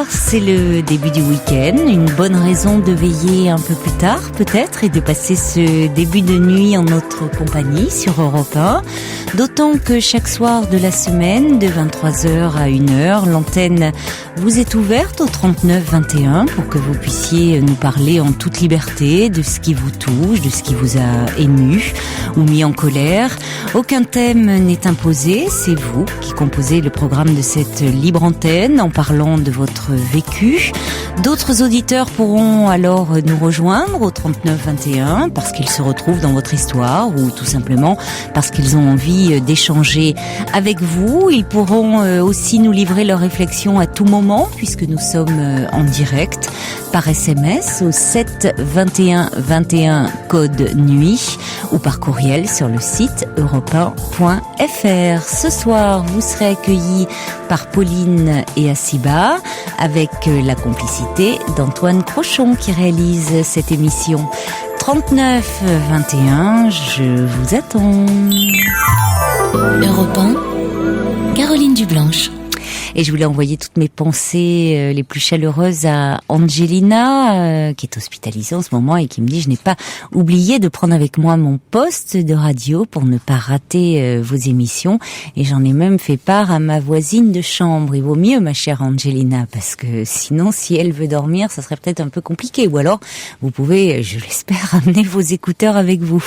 C'est le début du week-end, une bonne raison de veiller un peu plus tard peut-être et de passer ce début de nuit en notre compagnie sur Europe 1. D'autant que chaque soir de la semaine, de 23h à 1h, l'antenne vous est ouverte au 39 21 pour que vous puissiez nous parler en toute liberté de ce qui vous touche, de ce qui vous a ému ou mis en colère. Aucun thème n'est imposé, c'est vous qui composez le programme de cette libre antenne en parlant de votre vécu. D'autres auditeurs pourront alors nous rejoindre au 39 21 parce qu'ils se retrouvent dans votre histoire ou tout simplement parce qu'ils ont envie d'échanger avec vous. Ils pourront aussi nous livrer leurs réflexions à tout moment puisque nous sommes en direct par SMS au 7 21 21 code nuit ou par courriel sur le site europe1.fr. Ce soir, vous serez accueillis par Pauline et Asiba avec la complicité d'Antoine Crochon qui réalise cette émission. 39 21, je vous attends. Europe 1, Caroline Dublanche. Et je voulais envoyer toutes mes pensées les plus chaleureuses à Angelina, qui est hospitalisée en ce moment et qui me dit « Je n'ai pas oublié de prendre avec moi mon poste de radio pour ne pas rater vos émissions. » Et j'en ai même fait part à ma voisine de chambre. Il vaut mieux, ma chère Angelina, parce que sinon, si elle veut dormir, ça serait peut-être un peu compliqué. Ou alors, vous pouvez, je l'espère, amener vos écouteurs avec vous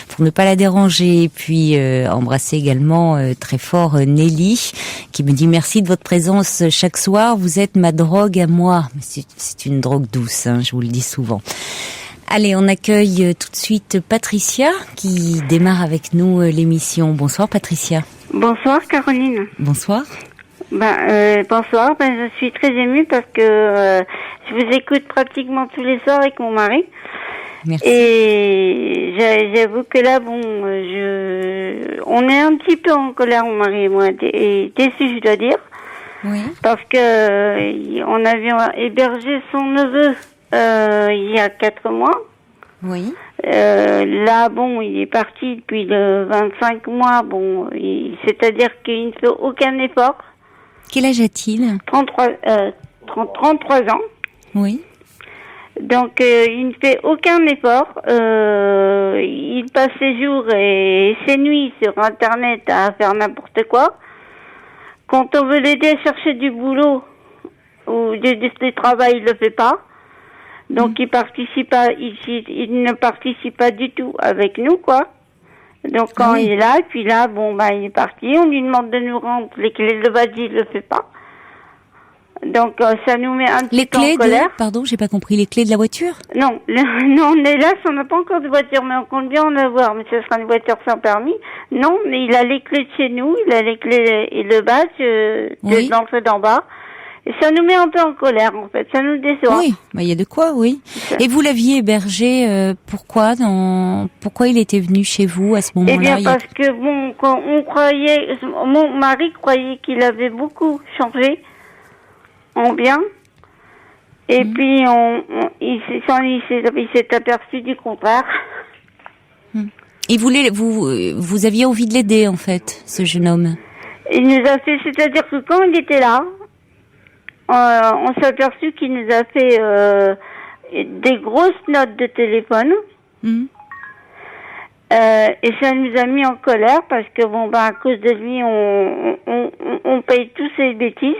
pour ne pas la déranger. Et puis, embrasser également très fort Nelly, qui me dit « Merci de votre présence chaque soir, vous êtes ma drogue à moi. » C'est une drogue douce, hein, je vous le dis souvent. Allez, on accueille tout de suite Patricia qui démarre avec nous l'émission. Bonsoir Patricia. Bonsoir Caroline. Bonsoir. Bonsoir, je suis très émue parce que je vous écoute pratiquement tous les soirs avec mon mari. Merci. Et j'avoue que là, on est un petit peu en colère, mon mari et moi, et déçus, je dois dire. Oui. Parce que on avait hébergé son neveu il y a 4 mois. Oui. Là, il est parti depuis le 25 mois. C'est-à-dire qu'il ne fait aucun effort. Quel âge a-t-il ? 33 ans. Oui. Donc, il ne fait aucun effort. Il passe ses jours et ses nuits sur Internet à faire n'importe quoi. Quand on veut l'aider à chercher du boulot ou du travail, il le fait pas. Donc, il ne participe pas du tout avec nous, quoi. Donc, quand il est là, et puis là, il est parti. On lui demande de nous rendre les clés de base, il le fait pas. Donc, ça nous met un petit peu en colère. Pardon, j'ai pas compris. Les clés de la voiture ? Non, on est là, on n'a pas encore de voiture, mais on compte bien en avoir. Mais ce sera une voiture sans permis. Non, mais il a les clés de chez nous, il a les clés et le badge de l'entrée d'en bas. Et ça nous met un peu en colère, en fait. Ça nous déçoit. Oui, il y a de quoi, oui. Et vous l'aviez hébergé, pourquoi il était venu chez vous à ce moment-là ? Eh bien, parce que quand on croyait, mon mari croyait qu'il avait beaucoup changé en bien. Et puis, il s'est aperçu du contraire. Il voulait, vous aviez envie de l'aider, en fait, ce jeune homme. Il nous a fait, c'est-à-dire que quand il était là, on s'est aperçu qu'il nous a fait des grosses notes de téléphone. Et ça nous a mis en colère parce que à cause de lui, on paye tous ses bêtises.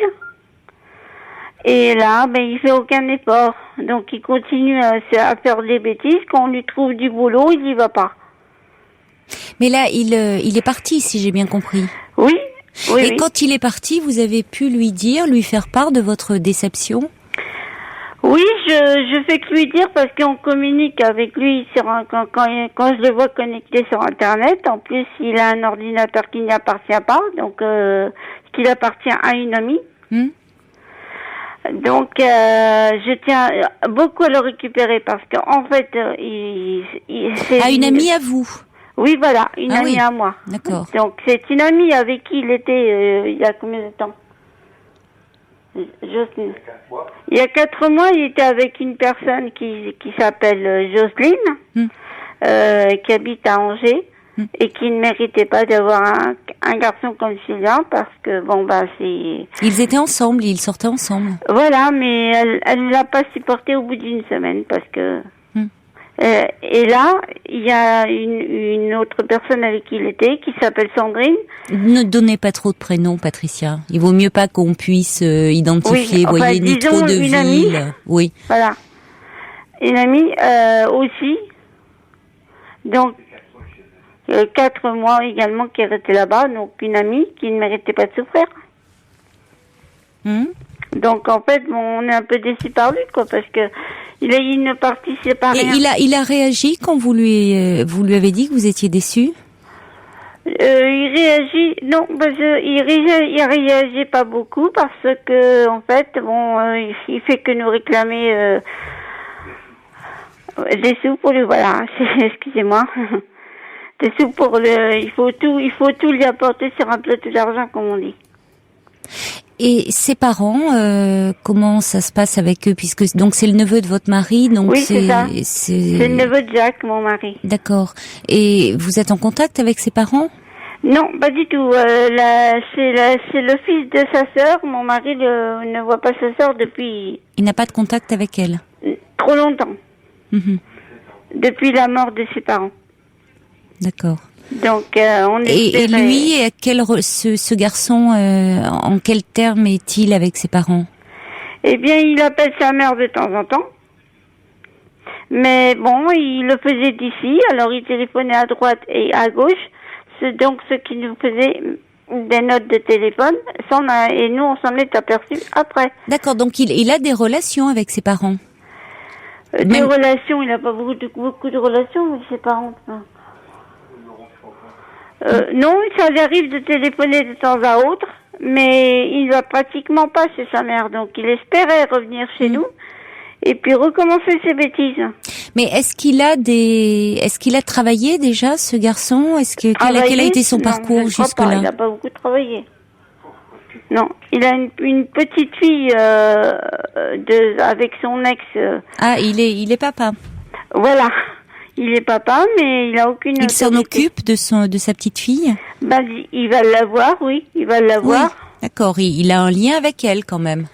Et là, il fait aucun effort. Donc, il continue à faire des bêtises. Quand on lui trouve du boulot, il y va pas. Mais là, il est parti, si j'ai bien compris. Oui. Et quand il est parti, vous avez pu lui faire part de votre déception ? Oui, je fais que lui dire parce qu'on communique avec lui quand je le vois connecté sur Internet. En plus, il a un ordinateur qui n'y appartient pas, donc qu'il appartient à une amie. Donc, je tiens beaucoup à le récupérer parce qu'en fait, c'est une amie à vous. Oui, voilà, une amie à moi. D'accord. Donc, c'est une amie avec qui il était il y a combien de temps? Jocelyne. Il y a 4 mois, il était avec une personne qui s'appelle Jocelyne, qui habite à Angers et qui ne méritait pas d'avoir un garçon comme celui-là parce que c'est. Ils étaient ensemble, ils sortaient ensemble. Voilà, mais elle ne l'a pas supporté au bout d'une semaine parce que. Et là, il y a une autre personne avec qui il était, qui s'appelle Sandrine. Ne donnez pas trop de prénoms, Patricia. Il vaut mieux pas qu'on puisse identifier, voyez, ni trop de villes. Amie, oui. Voilà. Une amie aussi. Donc, 4 mois également qui est restée là-bas. Donc, une amie qui ne méritait pas de souffrir. Donc, en fait, on est un peu déçus par lui, quoi, parce que il a eu une partie séparée. Et il a réagi quand vous lui avez dit que vous étiez déçu? Il réagit, non, parce il réagit pas beaucoup parce que, en fait, il fait que nous réclamer des sous pour lui, voilà, excusez-moi. Des sous pour il faut tout lui apporter sur un plateau d'argent, comme on dit. Et ses parents, comment ça se passe avec eux, puisque donc c'est le neveu de votre mari, donc oui, c'est ça. C'est le neveu de Jacques, mon mari. D'accord. Et vous êtes en contact avec ses parents? Non, pas du tout. C'est le fils de sa sœur. Mon mari ne voit pas sa sœur depuis. Il n'a pas de contact avec elle? Trop longtemps. Depuis la mort de ses parents. D'accord. Donc, on et lui, ce garçon, en quel terme est-il avec ses parents? Eh bien, il appelle sa mère de temps en temps. Mais bon, il le faisait d'ici, alors il téléphonait à droite et à gauche. C'est donc ce qui nous faisait des notes de téléphone. Et nous, on s'en est aperçus après. D'accord, donc il a des relations avec ses parents? Des relations, il n'a pas beaucoup de relations avec ses parents. Non, ça lui arrive de téléphoner de temps à autre, mais il va pratiquement pas chez sa mère. Donc, il espérait revenir chez nous et puis recommencer ses bêtises. Mais est-ce qu'il a travaillé déjà, ce garçon? Quel a été son parcours jusque-là? Il n'a pas beaucoup travaillé. Non, il a une petite fille avec son ex. Ah, il est papa. Voilà. Il est papa, mais il a aucune autorité. Il s'en occupe de sa petite fille? Il va l'avoir, oui, il va l'avoir. Oui, d'accord, il a un lien avec elle quand même.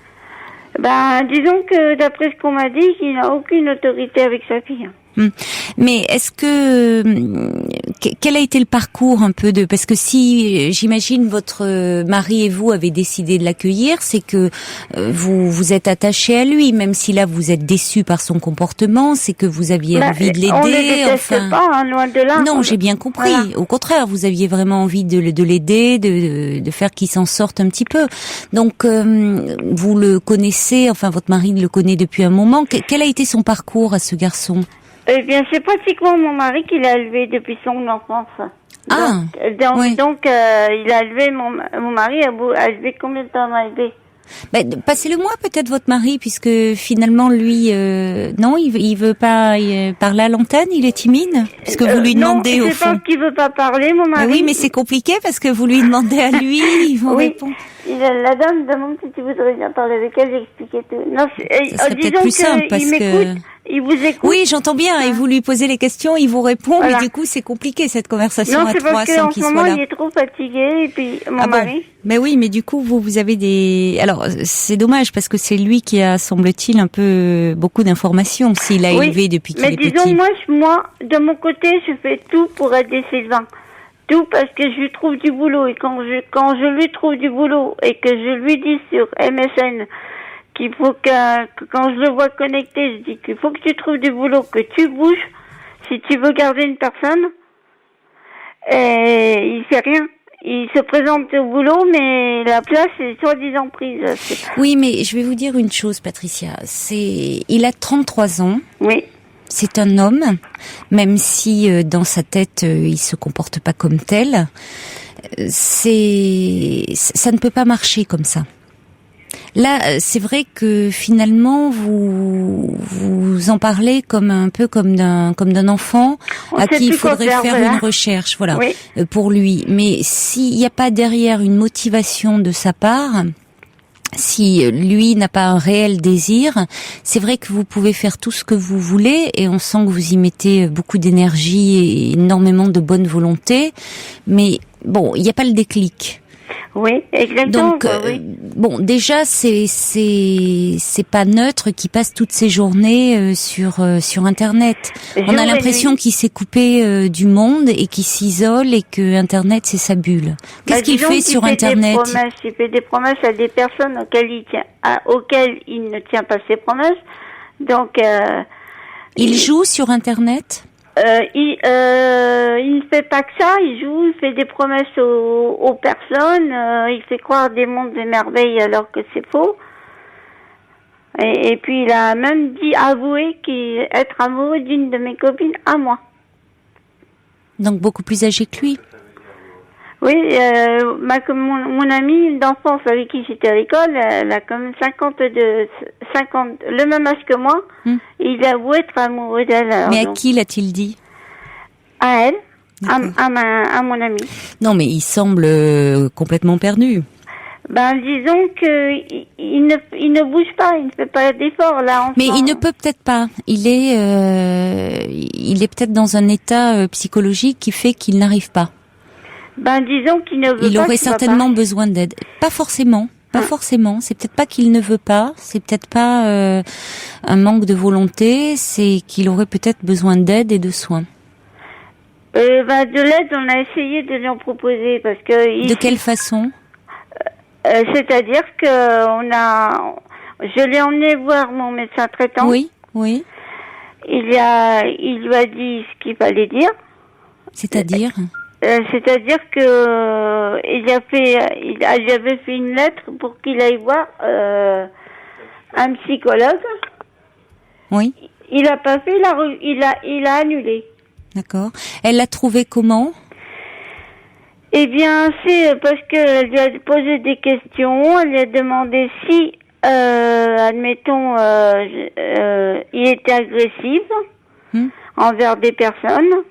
Disons que d'après ce qu'on m'a dit, il n'a aucune autorité avec sa fille. Mais est-ce que quel a été le parcours un peu parce que si j'imagine votre mari et vous avez décidé de l'accueillir, c'est que vous êtes attaché à lui, même si là vous êtes déçu par son comportement, c'est que vous aviez envie de l'aider. On ne déteste pas, loin de là. Non, j'ai bien compris. Voilà. Au contraire, vous aviez vraiment envie de l'aider, de faire qu'il s'en sorte un petit peu. Donc vous le connaissez, enfin votre mari le connaît depuis un moment. Quel a été son parcours à ce garçon? Eh bien, c'est pratiquement mon mari qui l'a élevé depuis son enfance. Donc, il a élevé mon mari a élevé combien de temps a élevé? Passez-le-moi peut-être votre mari, puisque finalement lui, non, il veut pas parler à l'antenne, il est timide, puisque vous lui demandez au fond. Non, c'est pas qu'il veut pas parler, mon mari. Oui, mais c'est compliqué parce que vous lui demandez à lui, il vous répond. La dame demande si tu voudrais bien parler avec elle, j'expliquais tout. Non, ça serait peut-être plus simple parce que. Il vous écoute. Oui, j'entends bien. Et vous lui posez les questions, il vous répond, mais du coup, c'est compliqué cette conversation à trois sans qu'il soit là. Non, c'est parce qu'en ce moment, il est trop fatigué, et puis mon mari. Bon. Mais oui, mais du coup, vous avez des. Alors, c'est dommage parce que c'est lui qui a, semble-t-il, un peu beaucoup d'informations s'il a élevé depuis qu'il est petit. Mais disons, moi, de mon côté, je fais tout pour aider Sylvain. Tout parce que je lui trouve du boulot et quand je lui trouve du boulot et que je lui dis sur MSN qu'il faut que quand je le vois connecté, je dis qu'il faut que tu trouves du boulot, que tu bouges si tu veux garder une personne. Et il fait rien. il se présente au boulot, mais la place est soi-disant prise. Oui, mais je vais vous dire une chose, Patricia. Il a 33 ans. Oui. C'est un homme, même si dans sa tête il se comporte pas comme tel. Ça ne peut pas marcher comme ça. Là, c'est vrai que finalement vous en parlez comme un peu comme d'un enfant à qui il faudrait faire une recherche, voilà, oui. Pour lui. Mais s'il n'y a pas derrière une motivation de sa part, si lui n'a pas un réel désir, c'est vrai que vous pouvez faire tout ce que vous voulez et on sent que vous y mettez beaucoup d'énergie et énormément de bonne volonté, mais bon, il n'y a pas le déclic. Oui, exactement. Donc, oui. Bon, déjà, c'est pas neutre qui passe toutes ses journées sur Internet. On a l'impression qu'il s'est coupé du monde et qu'il s'isole et que Internet c'est sa bulle. Qu'est-ce qu'il fait sur Internet? Il fait des promesses à des personnes auxquelles il ne tient pas ses promesses. Donc, il joue sur Internet? Il ne fait pas que ça, il joue, il fait des promesses aux personnes, il fait croire des mondes et merveilles alors que c'est faux. Et puis il a même avoué être amoureux d'une de mes copines à moi. Donc beaucoup plus âgée que lui. Oui, mon amie d'enfance avec qui j'étais à l'école, elle a comme 50, le même âge que moi. Il avoue être amoureux d'elle. Mais à qui l'a-t-il dit? À elle, à mon amie. Non, mais il semble complètement perdu. Disons que il ne bouge pas, il ne fait pas d'efforts là. Mais il ne peut peut-être pas. Il est peut-être dans un état psychologique qui fait qu'il n'arrive pas. Disons qu'il ne veut pas. Il aurait certainement besoin d'aide. Pas forcément. Pas forcément. C'est peut-être pas qu'il ne veut pas. C'est peut-être pas un manque de volonté. C'est qu'il aurait peut-être besoin d'aide et de soins. De l'aide, on a essayé de lui en proposer parce que. De quelle façon? C'est-à-dire que je l'ai emmené voir mon médecin traitant. Oui, oui. Il lui a dit ce qu'il fallait dire. C'est-à-dire? C'est-à-dire que il lui avait fait une lettre pour qu'il aille voir un psychologue. Oui. Il a pas fait, il a annulé. D'accord. Elle l'a trouvé comment? Eh bien, c'est parce qu'elle lui a posé des questions. Elle lui a demandé si, admettons, il était agressif envers des personnes.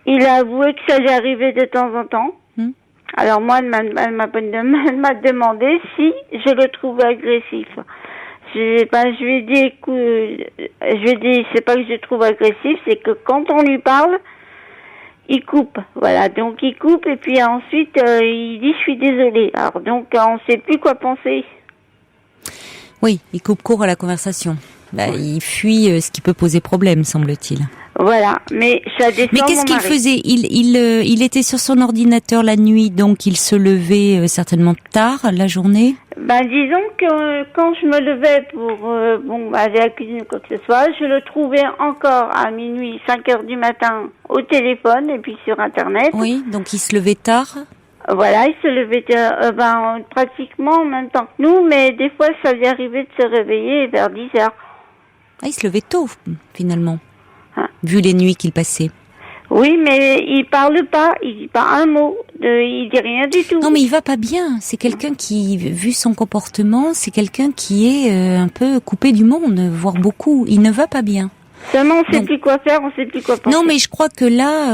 Il a avoué que ça lui arrivait de temps en temps. Alors moi, elle m'a demandé si je le trouvais agressif. Je lui ai dit, écoute, c'est pas que je le trouve agressif, c'est que quand on lui parle, il coupe. Voilà, donc il coupe et puis ensuite il dit je suis désolé. Alors donc on sait plus quoi penser. Oui, il coupe court à la conversation. Il fuit ce qui peut poser problème, semble-t-il. Voilà, mais ça descend. Mais qu'est-ce qu'il faisait? Il était sur son ordinateur la nuit, donc il se levait certainement tard la journée. Disons que quand je me levais pour aller à la cuisine ou quoi que ce soit, je le trouvais encore à minuit, 5h du matin au téléphone et puis sur Internet. Oui, donc il se levait tard. Voilà, il se levait pratiquement en même temps que nous, mais des fois ça lui arrivait de se réveiller vers 10h. Ah, il se levait tôt, finalement, vu les nuits qu'il passait. Oui, mais il parle pas, il dit pas un mot, il dit rien du tout. Non, mais il va pas bien. C'est quelqu'un qui, vu son comportement, c'est quelqu'un qui est un peu coupé du monde, voire beaucoup. Il ne va pas bien. Seulement, on sait plus quoi faire, on sait plus quoi penser. Non, mais je crois que là,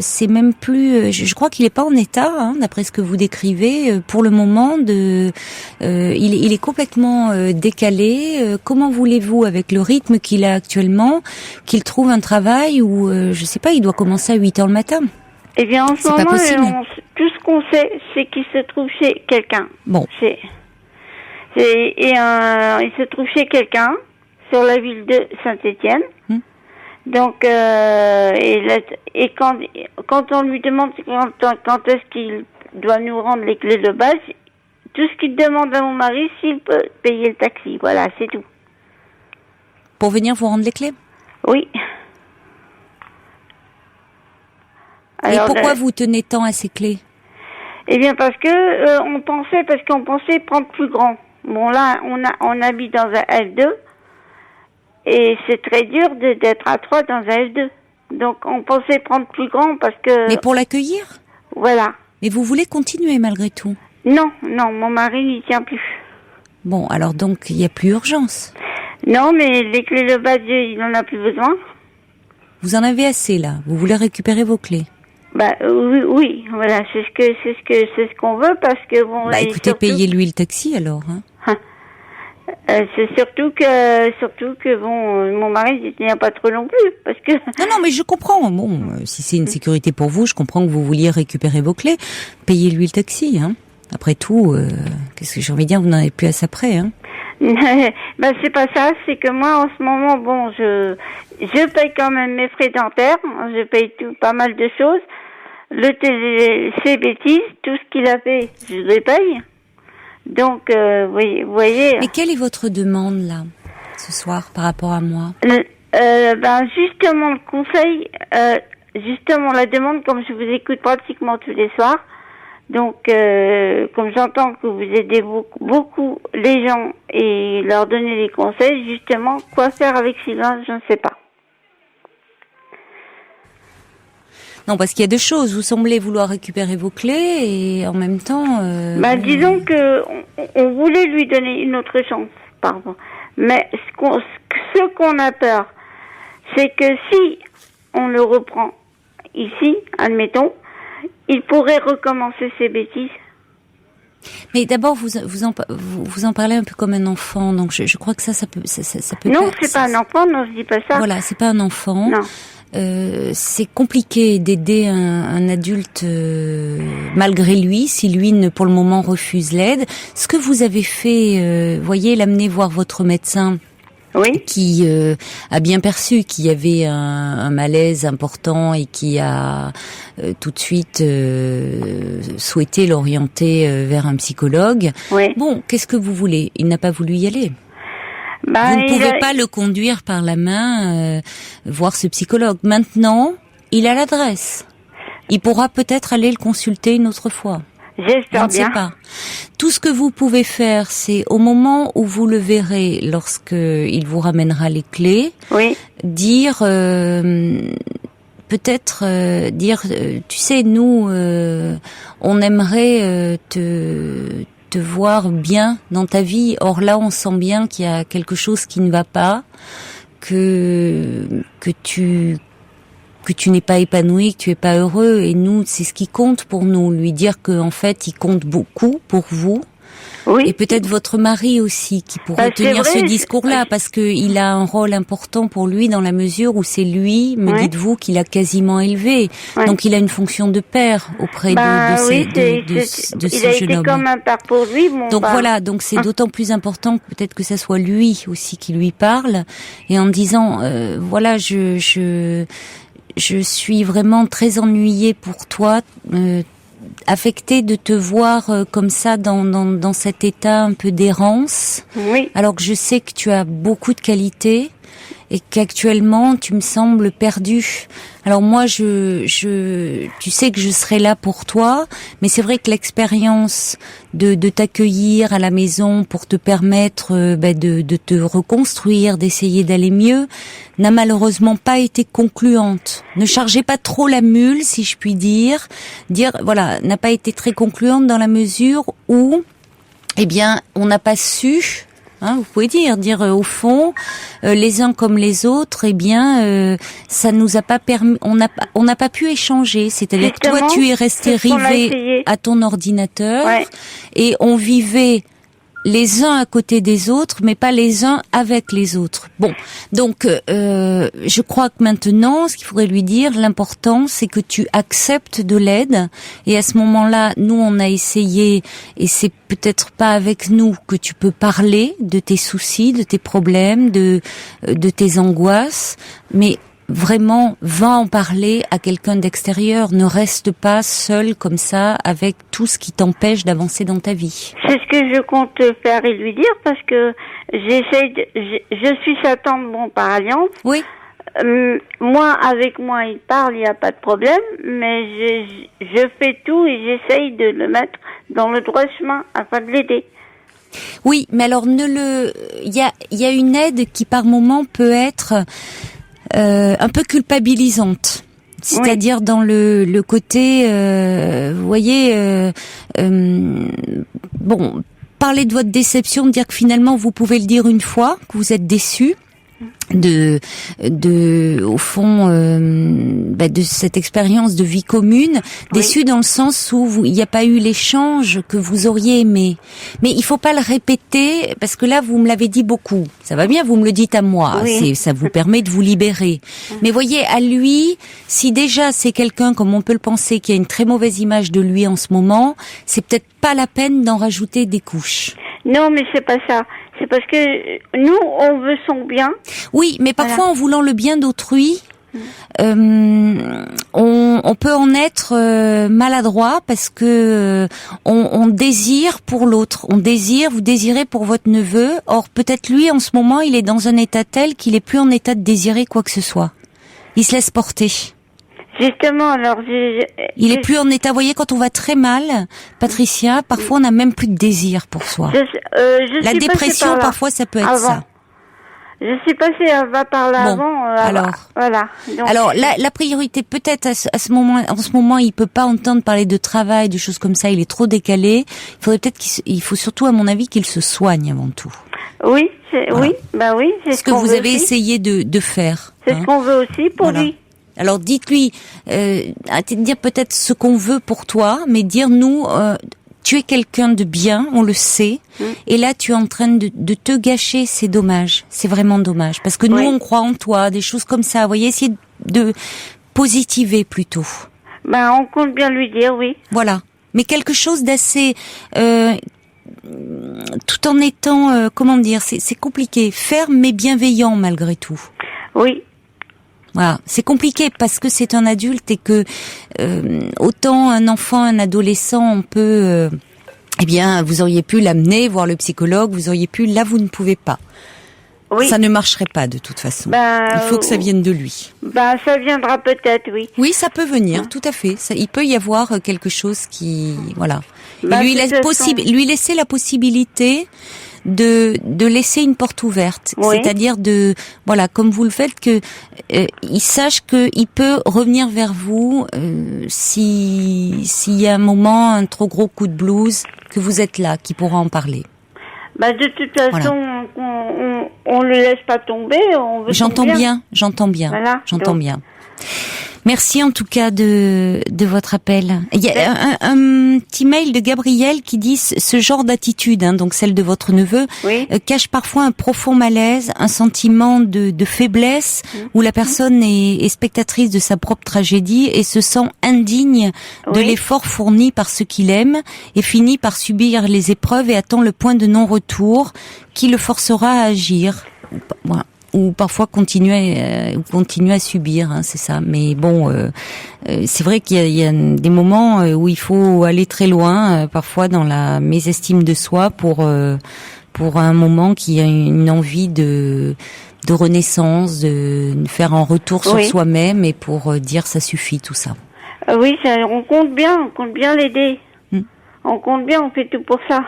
c'est même plus. Je crois qu'il est pas en état, d'après ce que vous décrivez, pour le moment. Il est complètement décalé. Comment voulez-vous, avec le rythme qu'il a actuellement, qu'il trouve un travail où, je sais pas, il doit commencer à 8h le matin? Eh bien, en ce moment, tout ce qu'on sait, c'est qu'il se trouve chez quelqu'un. Bon. Il se trouve chez quelqu'un. Sur la ville de Saint-Étienne. Donc, et quand on lui demande quand est-ce qu'il doit nous rendre les clés de base, tout ce qu'il demande à mon mari, s'il peut payer le taxi. Voilà, c'est tout. Pour venir vous rendre les clés? Oui. Alors, Et pourquoi vous tenez tant à ces clés? Eh bien, parce qu'on pensait prendre plus grand. Bon, là, on habite dans un F2, et c'est très dur d'être à 3 dans un F2. Donc, on pensait prendre plus grand parce que... Mais pour l'accueillir? Voilà. Mais vous voulez continuer malgré tout? Non, mon mari n'y tient plus. Bon, alors donc, il n'y a plus urgence. Non, mais les clés de base, il n'en a plus besoin. Vous en avez assez, là. Vous voulez récupérer vos clés? Oui, voilà, c'est ce qu'on veut parce que bon. Écoutez, surtout... payez-lui le taxi alors. Hein. C'est surtout que bon, mon mari il tient pas trop non plus parce que. Non, mais je comprends. Bon, si c'est une sécurité pour vous, je comprends que vous vouliez récupérer vos clés. Payez-lui le taxi, hein. Après tout, qu'est-ce que j'ai envie de dire, vous n'en avez plus à ça près, hein. C'est pas ça, c'est que moi en ce moment, bon, je paye quand même mes frais dentaires, je paye pas mal de choses. Ses bêtises, tout ce qu'il a fait, je les paye. Donc, vous voyez. Mais quelle est votre demande là, ce soir, par rapport à moi? Justement le conseil, justement la demande, comme je vous écoute pratiquement tous les soirs. Donc, comme j'entends que vous aidez beaucoup les gens et leur donner des conseils, justement, quoi faire avec Sylvain, je ne sais pas. Non, parce qu'il y a deux choses. Vous semblez vouloir récupérer vos clés et en même temps... disons que on voulait lui donner une autre chance, pardon. Mais ce qu'on a peur, c'est que si on le reprend ici, admettons, il pourrait recommencer ses bêtises. Mais d'abord, vous en parlez un peu comme un enfant, donc je crois que ça peut. Non, c'est pas un enfant, non, je dis pas ça. Voilà, c'est pas un enfant. Non. C'est compliqué d'aider un adulte malgré lui, si lui pour le moment refuse l'aide. Ce que vous avez fait, voyez, l'amener voir votre médecin. Oui. Qui a bien perçu qu'il y avait un malaise important et qui a tout de suite souhaité l'orienter vers un psychologue. Oui. Bon, qu'est-ce que vous voulez? Il n'a pas voulu y aller. Vous ne pouvez pas le conduire par la main voir ce psychologue. Maintenant, il a l'adresse. Il pourra peut-être aller le consulter une autre fois. J'espère bien. Je ne sais pas. Tout ce que vous pouvez faire, c'est au moment où vous le verrez, lorsque il vous ramènera les clés, oui. dire tu sais, nous, on aimerait te voir bien dans ta vie. Or là, on sent bien qu'il y a quelque chose qui ne va pas, que tu n'es pas épanoui, que tu es pas heureux, et nous, c'est ce qui compte pour nous, lui dire que en fait, il compte beaucoup pour vous. Oui. Et peut-être votre mari aussi qui pourrait tenir ce discours-là, parce que il a un rôle important pour lui dans la mesure où c'est lui, me dites-vous, qu'il a quasiment élevé. Ouais. Donc il a une fonction de père auprès de ce jeune homme. Il a été comme un père pour lui. Donc voilà, donc c'est d'autant plus important peut-être que ça soit lui aussi qui lui parle, et en disant voilà, je suis vraiment très ennuyée pour toi, affectée de te voir comme ça dans cet état un peu d'errance. Oui. Alors que je sais que tu as beaucoup de qualités et qu'actuellement tu me sembles perdu. Alors moi tu sais que je serai là pour toi, mais c'est vrai que l'expérience de t'accueillir à la maison pour te permettre de te reconstruire, d'essayer d'aller mieux, n'a malheureusement pas été concluante. Ne chargez pas trop la mule, si je puis dire. Voilà, n'a pas été très concluante dans la mesure où, on n'a pas su. Vous pouvez dire au fond, les uns comme les autres, ça nous a pas permis, on n'a pas pu échanger. C'est-à-dire que toi, tu es resté rivé à ton ordinateur, et on vivait les uns à côté des autres, mais pas les uns avec les autres. Bon, donc je crois que maintenant, ce qu'il faudrait lui dire, l'important, c'est que tu acceptes de l'aide. Et à ce moment-là, nous, on a essayé, et c'est peut-être pas avec nous que tu peux parler de tes soucis, de tes problèmes, de tes angoisses, mais vraiment, va en parler à quelqu'un d'extérieur. Ne reste pas seul comme ça avec tout ce qui t'empêche d'avancer dans ta vie. C'est ce que je compte faire et lui dire, parce que je suis sa tante, par alliance. Oui. Moi, avec moi, il parle, il n'y a pas de problème, mais je fais tout et j'essaye de le mettre dans le droit chemin afin de l'aider. Oui, mais alors il y a une aide qui par moment peut être un peu culpabilisante. C'est-à-dire dans le côté, vous voyez, bon, parler de votre déception, dire que finalement vous pouvez le dire une fois, que vous êtes déçu au fond, de cette expérience de vie commune, déçu dans le sens où il n'y a pas eu l'échange que vous auriez aimé. Mais il faut pas le répéter, parce que là, vous me l'avez dit beaucoup. Ça va bien, vous me le dites à moi. Ça vous permet de vous libérer. Mais voyez, à lui, si déjà c'est quelqu'un, comme on peut le penser, qui a une très mauvaise image de lui en ce moment, c'est peut-être pas la peine d'en rajouter des couches. Non, mais c'est pas ça. C'est parce que nous, on veut son bien. Oui, mais parfois, en voulant le bien d'autrui, on peut en être maladroit parce que on désire pour l'autre. Vous désirez pour votre neveu. Or, peut-être lui, en ce moment, il est dans un état tel qu'il est plus en état de désirer quoi que ce soit. Il se laisse porter. Justement, alors il est plus en état. Vous voyez, quand on va très mal, Patricia, parfois on n'a même plus de désir pour soi. La dépression, parfois, ça peut être ça. Je suis passée par là avant. Alors, voilà. Donc, alors la priorité, peut-être en ce moment, il peut pas entendre parler de travail, de choses comme ça. Il est trop décalé. Il faudrait peut-être il faut surtout, à mon avis, qu'il se soigne avant tout. Oui, voilà. oui, c'est ce que vous avez essayé de faire. C'est ce qu'on veut aussi pour lui. Alors dites-lui, arrêtez de dire peut-être ce qu'on veut pour toi, mais dire nous, tu es quelqu'un de bien, on le sait, et là tu es en train de te gâcher, c'est dommage, c'est vraiment dommage, parce que nous on croit en toi, des choses comme ça, vous voyez, essayez de positiver plutôt. On compte bien lui dire, oui. Voilà, mais quelque chose d'assez... tout en étant, comment dire, c'est compliqué, ferme mais bienveillant malgré tout. Oui. Voilà, c'est compliqué parce que c'est un adulte et que autant un enfant, un adolescent, on peut, vous auriez pu l'amener voir le psychologue, vous auriez pu, là vous ne pouvez pas. Oui. Ça ne marcherait pas de toute façon. Il faut que ça vienne de lui. Ça viendra peut-être, oui. Oui, ça peut venir, tout à fait. Il peut y avoir quelque chose qui, voilà. Lui laisser la possibilité de laisser une porte ouverte, c'est-à-dire comme vous le faites, que il sache que il peut revenir vers vous s'il y a un moment, un trop gros coup de blues, que vous êtes là, qui pourra en parler. De toute façon, on le laisse pas tomber. J'entends bien. Voilà, j'entends bien. Merci en tout cas de votre appel. Il y a un petit mail de Gabriel qui dit ce genre d'attitude, donc celle de votre neveu, cache parfois un profond malaise, un sentiment de faiblesse où la personne est spectatrice de sa propre tragédie et se sent indigne de l'effort fourni par ceux qu'il aime et finit par subir les épreuves et attend le point de non-retour qui le forcera à agir. Voilà. Ou parfois continuer à subir, c'est ça. Mais bon, c'est vrai qu'il y a des moments où il faut aller très loin, parfois dans la mésestime de soi pour un moment qui a une envie de renaissance, de faire un retour sur soi-même et pour dire ça suffit tout ça. Oui, on compte bien l'aider. On compte bien, on fait tout pour ça.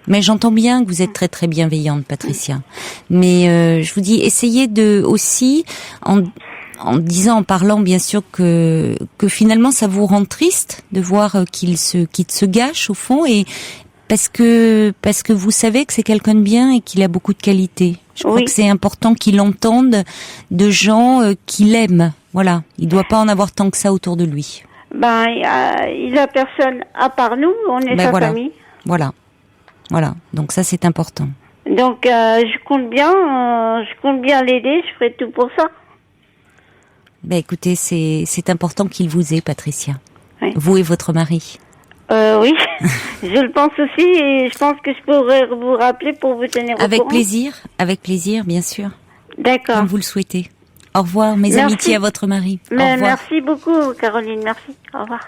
Mais j'entends bien que vous êtes très très bienveillante, Patricia. Mais je vous dis, essayez aussi en parlant bien sûr que finalement ça vous rend triste de voir qu'il se gâche au fond, et parce que vous savez que c'est quelqu'un de bien et qu'il a beaucoup de qualités. Je crois que c'est important qu'il entende de gens qui l'aiment. Voilà, il doit pas en avoir tant que ça autour de lui. Il a personne à part nous, on est sa famille. Voilà, donc ça c'est important. Donc je compte bien l'aider, je ferai tout pour ça. Écoutez, c'est important qu'il vous ait, Patricia. Oui. Vous et votre mari. Oui, je le pense aussi, et je pense que je pourrais vous rappeler pour vous tenir au courant. Avec plaisir, bien sûr. D'accord. Comme vous le souhaitez. Au revoir, mes amitiés à votre mari. Au revoir. Merci beaucoup, Caroline, merci. Au revoir.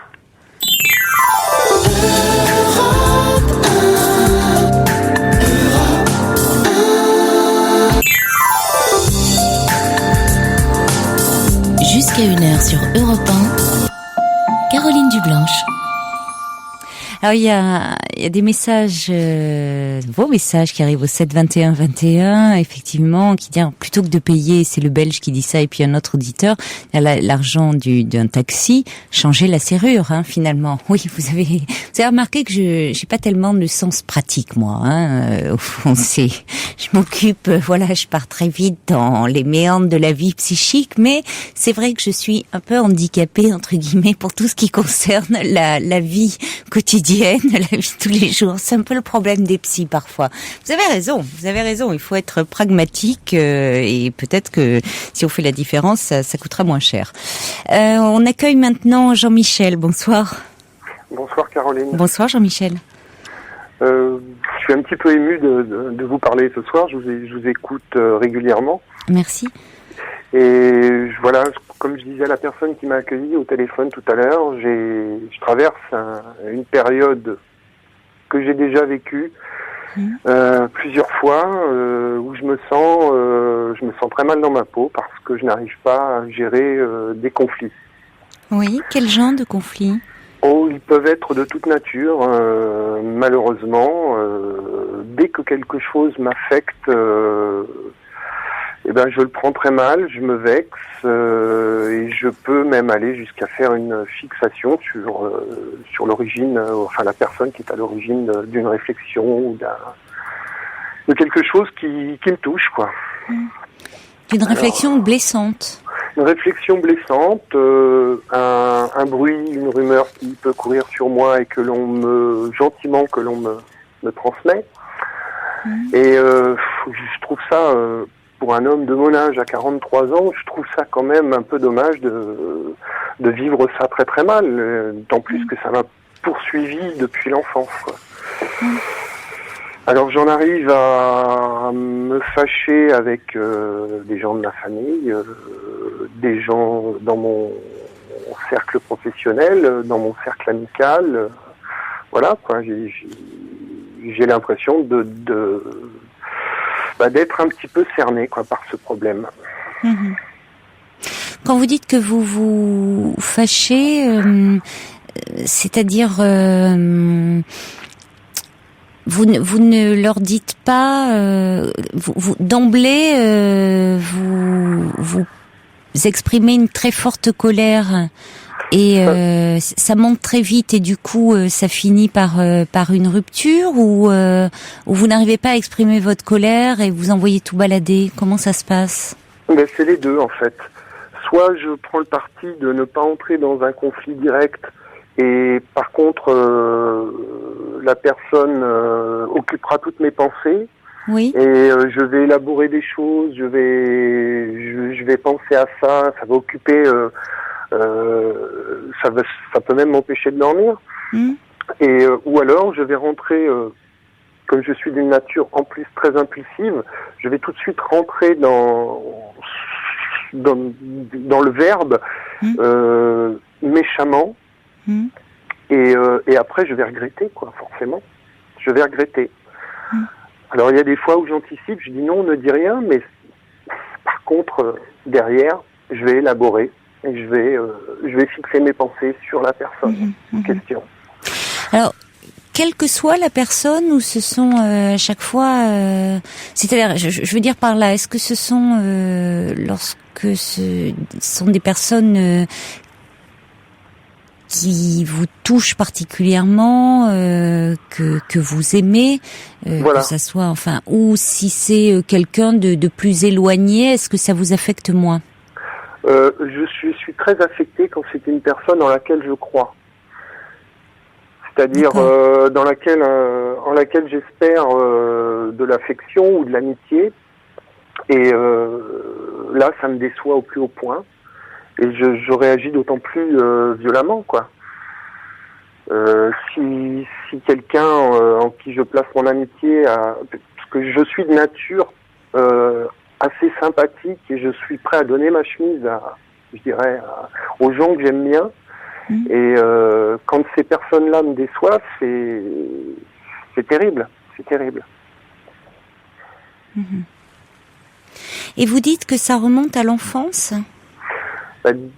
Jusqu'à 1h sur Europe 1, Caroline Dublanche. Alors il y a des messages, vos messages qui arrivent au 7 21 21, effectivement, qui disent plutôt que de payer, c'est le Belge qui dit ça, et puis un autre auditeur, l'argent d'un taxi, changer la serrure, finalement. Oui, vous avez remarqué que j'ai pas tellement de sens pratique, moi. Au fond, je m'occupe, je pars très vite dans les méandres de la vie psychique, mais c'est vrai que je suis un peu handicapée entre guillemets pour tout ce qui concerne la vie quotidienne, la vie de tous les jours. C'est un peu le problème des psys parfois. Vous avez raison, il faut être pragmatique et peut-être que si on fait la différence, ça coûtera moins cher. On accueille maintenant Jean-Michel, bonsoir. Bonsoir Caroline. Bonsoir Jean-Michel. Je suis un petit peu ému de vous parler ce soir, je vous écoute régulièrement. Merci. Et voilà, comme je disais à la personne qui m'a accueilli au téléphone tout à l'heure, je traverse une période que j'ai déjà vécue plusieurs fois, où je me sens très mal dans ma peau parce que je n'arrive pas à gérer des conflits. Oui, quel genre de conflits ? Oh, ils peuvent être de toute nature. Malheureusement, dès que quelque chose m'affecte, je le prends très mal, je me vexe et je peux même aller jusqu'à faire une fixation sur l'origine, la personne qui est à l'origine d'une réflexion ou de quelque chose qui me touche, quoi. Une réflexion blessante. Une réflexion blessante, un bruit, une rumeur qui peut courir sur moi et que l'on me transmet. Et je trouve ça, pour un homme de mon âge à 43 ans, je trouve ça quand même un peu dommage de vivre ça très très mal, d'autant plus que ça m'a poursuivi depuis l'enfance, quoi. Alors j'en arrive à me fâcher avec des gens de ma famille, des gens dans mon cercle professionnel, dans mon cercle amical. Voilà, quoi. J'ai l'impression d'être un petit peu cerné, quoi, par ce problème. Quand vous dites que vous vous fâchez, c'est-à-dire vous ne leur dites pas, vous d'emblée, vous exprimez une très forte colère et ça monte très vite et du coup ça finit par une rupture ou vous n'arrivez pas à exprimer votre colère et vous envoyez tout balader. Comment ça se passe ? C'est les deux en fait. Soit je prends le parti de ne pas entrer dans un conflit direct et par contre la personne occupera toutes mes pensées. Oui. Et je vais élaborer des choses, je vais penser à ça, ça va occuper, ça peut même m'empêcher de dormir. Et ou alors je vais rentrer, comme je suis d'une nature en plus très impulsive, je vais tout de suite rentrer dans le verbe méchamment. Et après je vais regretter, quoi, forcément. Je vais regretter. Alors il y a des fois où j'anticipe, je dis non, ne dis rien, mais par contre derrière, je vais élaborer et je vais fixer mes pensées sur la personne en question. Alors, quelle que soit la personne, ou ce sont à chaque fois, c'est-à-dire, je veux dire par là, est-ce que ce sont lorsque ce sont des personnes qui vous touche particulièrement, que vous aimez, voilà. Que ça soit, ou si c'est quelqu'un de plus éloigné, est-ce que ça vous affecte moins ? Je suis très affecté quand c'est une personne en laquelle je crois. C'est-à-dire en laquelle j'espère de l'affection ou de l'amitié. Et là, ça me déçoit au plus haut point. Et je réagis d'autant plus violemment, quoi. Si quelqu'un en qui je place mon amitié, parce que je suis de nature assez sympathique et je suis prêt à donner ma chemise aux gens que j'aime bien. Et quand ces personnes-là me déçoivent, c'est terrible, c'est terrible. Et vous dites que ça remonte à l'enfance ?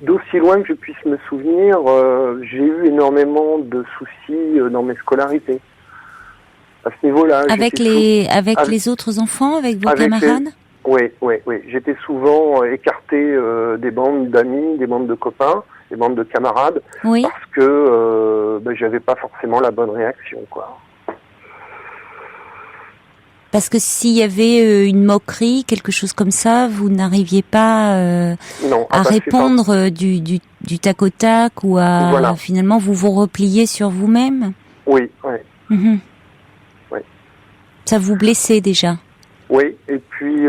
D'aussi loin que je puisse me souvenir, j'ai eu énormément de soucis dans mes scolarités. À ce niveau-là. Avec les autres enfants, avec vos camarades? Oui. J'étais souvent écarté des bandes d'amis, des bandes de copains, des bandes de camarades, parce que j'avais pas forcément la bonne réaction, quoi. Parce que s'il y avait une moquerie, quelque chose comme ça, vous n'arriviez pas à répondre du tac au tac ou à finalement vous replier sur vous-même? Oui. Mm-hmm. Oui. Ça vous blessait déjà? Oui, et puis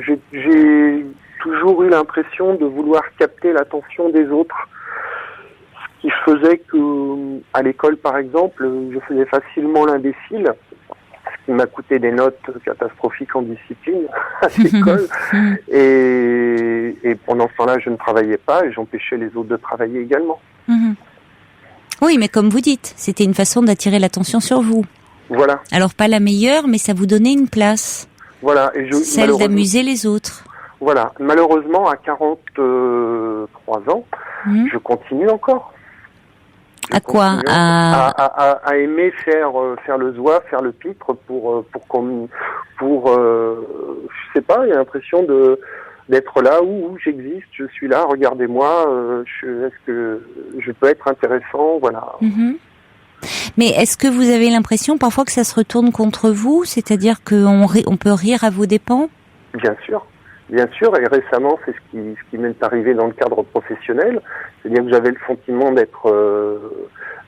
j'ai toujours eu l'impression de vouloir capter l'attention des autres. Ce qui faisait que, à l'école par exemple, je faisais facilement l'imbécile. Il m'a coûté des notes catastrophiques en discipline à l'école. Et pendant ce temps-là, je ne travaillais pas et j'empêchais les autres de travailler également. Mmh. Oui, mais comme vous dites, c'était une façon d'attirer l'attention sur vous. Voilà. Alors, pas la meilleure, mais ça vous donnait une place. Voilà. Et celle d'amuser les autres. Voilà. Malheureusement, à 43 ans, je continue encore. À quoi? À aimer faire le zouave, faire le pitre pour je sais pas, il y a l'impression d'être là où j'existe, je suis là, regardez-moi, est-ce que je peux être intéressant, voilà. Mm-hmm. Mais est-ce que vous avez l'impression parfois que ça se retourne contre vous, c'est-à-dire qu'on peut rire à vos dépens? Bien sûr, et récemment, c'est ce qui m'est arrivé dans le cadre professionnel, c'est-à-dire que j'avais le sentiment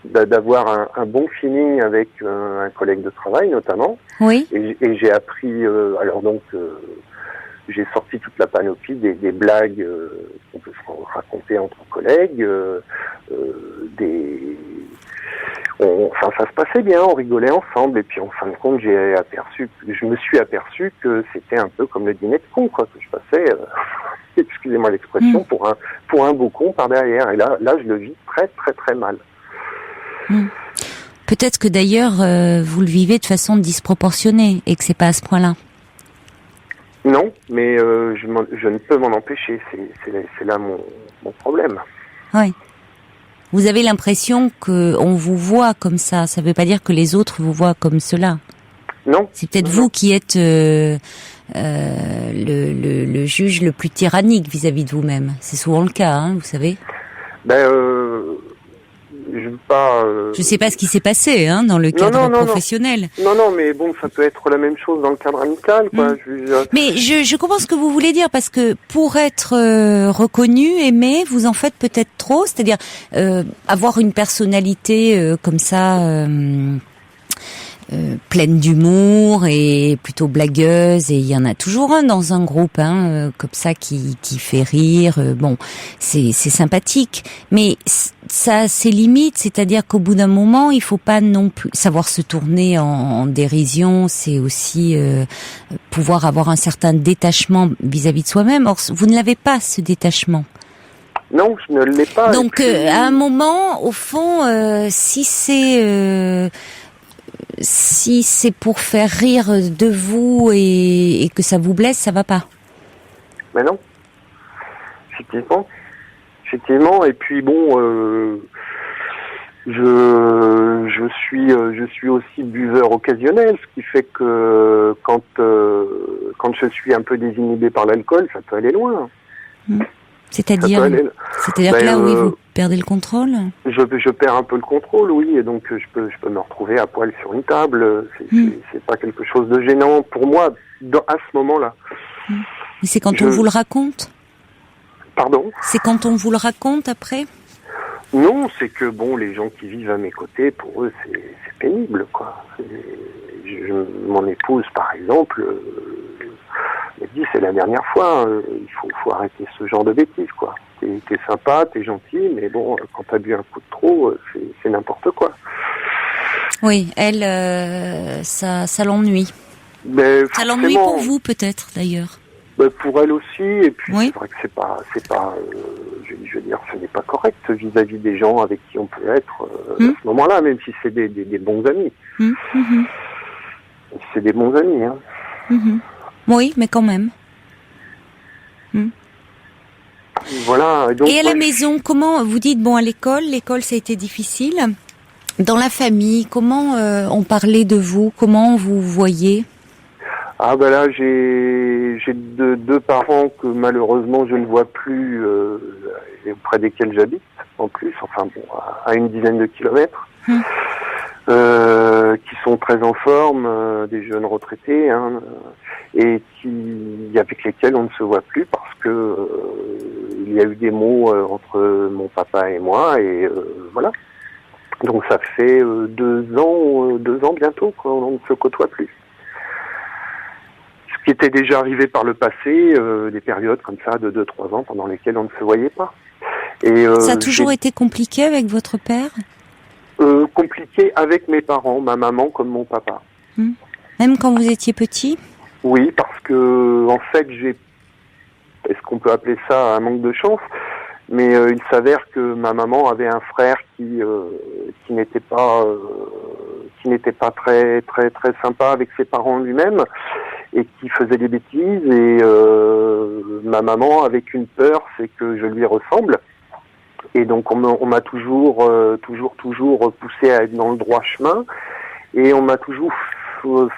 d'avoir un bon feeling avec un collègue de travail notamment. Oui. Et j'ai appris, j'ai sorti toute la panoplie des blagues qu'on peut se raconter entre collègues, ça se passait bien, on rigolait ensemble, et puis en fin de compte, je me suis aperçu que c'était un peu comme le dîner de con, quoi, que je passais, excusez-moi l'expression, pour un beau con par derrière, et là, je le vis très, très, très mal. Peut-être que d'ailleurs, vous le vivez de façon disproportionnée, et que c'est pas à ce point-là. Non, mais je ne peux m'en empêcher, c'est là mon problème. Oui. Vous avez l'impression qu'on vous voit comme ça. Ça ne veut pas dire que les autres vous voient comme cela. Non. C'est peut-être vous qui êtes le juge le plus tyrannique vis-à-vis de vous-même. C'est souvent le cas, hein, vous savez. Je sais pas ce qui s'est passé, hein, dans le cadre professionnel. Non, mais bon, ça peut être la même chose dans le cadre amical, quoi. Mais je comprends ce que vous voulez dire, parce que pour être reconnu, aimé, vous en faites peut-être trop, c'est-à-dire avoir une personnalité comme ça, pleine d'humour et plutôt blagueuse, et il y en a toujours un dans un groupe, hein, comme ça qui fait rire. Bon, c'est sympathique, mais ça a ses limites, c'est-à-dire qu'au bout d'un moment, il faut pas non plus savoir se tourner en dérision. C'est aussi pouvoir avoir un certain détachement vis-à-vis de soi-même. Or, vous ne l'avez pas, ce détachement. Non, je ne l'ai pas. Donc, à un moment, au fond, si c'est pour faire rire de vous et que ça vous blesse, ça va pas. Mais non. Effectivement. Et puis bon, je suis aussi buveur occasionnel, ce qui fait que quand je suis un peu désinhibé par l'alcool, ça peut aller loin. C'est-à-dire que là, oui, vous perdez le contrôle. Je perds un peu le contrôle, oui, et donc je peux me retrouver à poil sur une table. C'est pas quelque chose de gênant pour moi à ce moment-là. Mais c'est quand on vous le raconte. Pardon ? C'est quand on vous le raconte après ? Non, c'est que bon, les gens qui vivent à mes côtés, pour eux, c'est pénible, quoi. Mon épouse, par exemple, elle dit c'est la dernière fois. Il faut arrêter ce genre de bêtises, quoi. T'es sympa, t'es gentil, mais bon, quand t'as bu un coup de trop, c'est n'importe quoi. Oui, elle, ça l'ennuie. Mais ça l'ennuie pour vous, peut-être, d'ailleurs. Pour elle aussi, et puis oui. C'est vrai que c'est pas, je veux dire, ce n'est pas correct vis-à-vis des gens avec qui on peut être à ce moment-là, même si c'est des bons amis. C'est des bons amis, hein. Oui, mais quand même. Voilà. Donc, et à la maison, comment vous dites, bon, à l'école ça a été difficile. Dans la famille, comment on parlait de vous? Comment vous voyez? Ah ben là, j'ai deux parents que malheureusement je ne vois plus et auprès desquels j'habite en plus, enfin bon, à une dizaine de kilomètres, qui sont très en forme, des jeunes retraités, hein, et avec lesquels on ne se voit plus parce que il y a eu des mots entre mon papa et moi, et voilà. Donc ça fait 2 ans bientôt qu'on ne se côtoie plus. Ce qui était déjà arrivé par le passé, des périodes comme ça de 2-3 ans pendant lesquelles on ne se voyait pas. Et, ça a toujours été compliqué avec votre père? Compliqué avec mes parents, ma maman comme mon papa. Même quand vous étiez petit? Oui, parce que en fait est-ce qu'on peut appeler ça un manque de chance? Mais il s'avère que ma maman avait un frère qui n'était pas très très très sympa avec ses parents lui-même, et qui faisait des bêtises, et ma maman avait qu'une peur, c'est que je lui ressemble, et donc on m'a toujours poussé à être dans le droit chemin, et on m'a toujours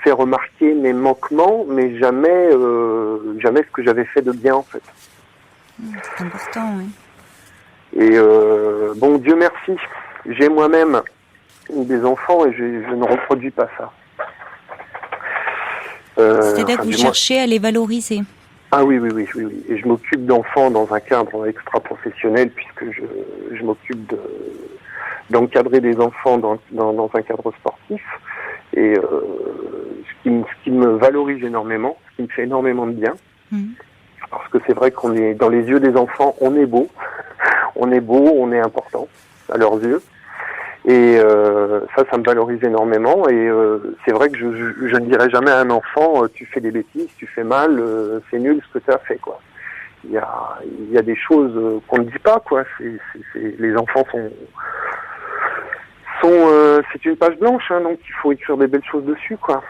fait remarquer mes manquements, mais jamais ce que j'avais fait de bien en fait. C'est important, oui. Et bon, Dieu merci, j'ai moi-même des enfants et je ne reproduis pas ça. C'est-à-dire que vous cherchez à les valoriser. Ah oui. Et je m'occupe d'enfants dans un cadre extra-professionnel, puisque je m'occupe d'encadrer des enfants dans un cadre sportif. Et ce qui me valorise énormément, ce qui me fait énormément de bien. Parce que c'est vrai qu'on est, dans les yeux des enfants, on est beau, on est important à leurs yeux. Et ça me valorise énormément, et c'est vrai que je ne dirais jamais à un enfant tu fais des bêtises, tu fais mal, c'est nul ce que tu as fait, quoi. Il y a des choses qu'on ne dit pas, quoi. Les enfants c'est une page blanche, hein, donc il faut écrire des belles choses dessus, quoi.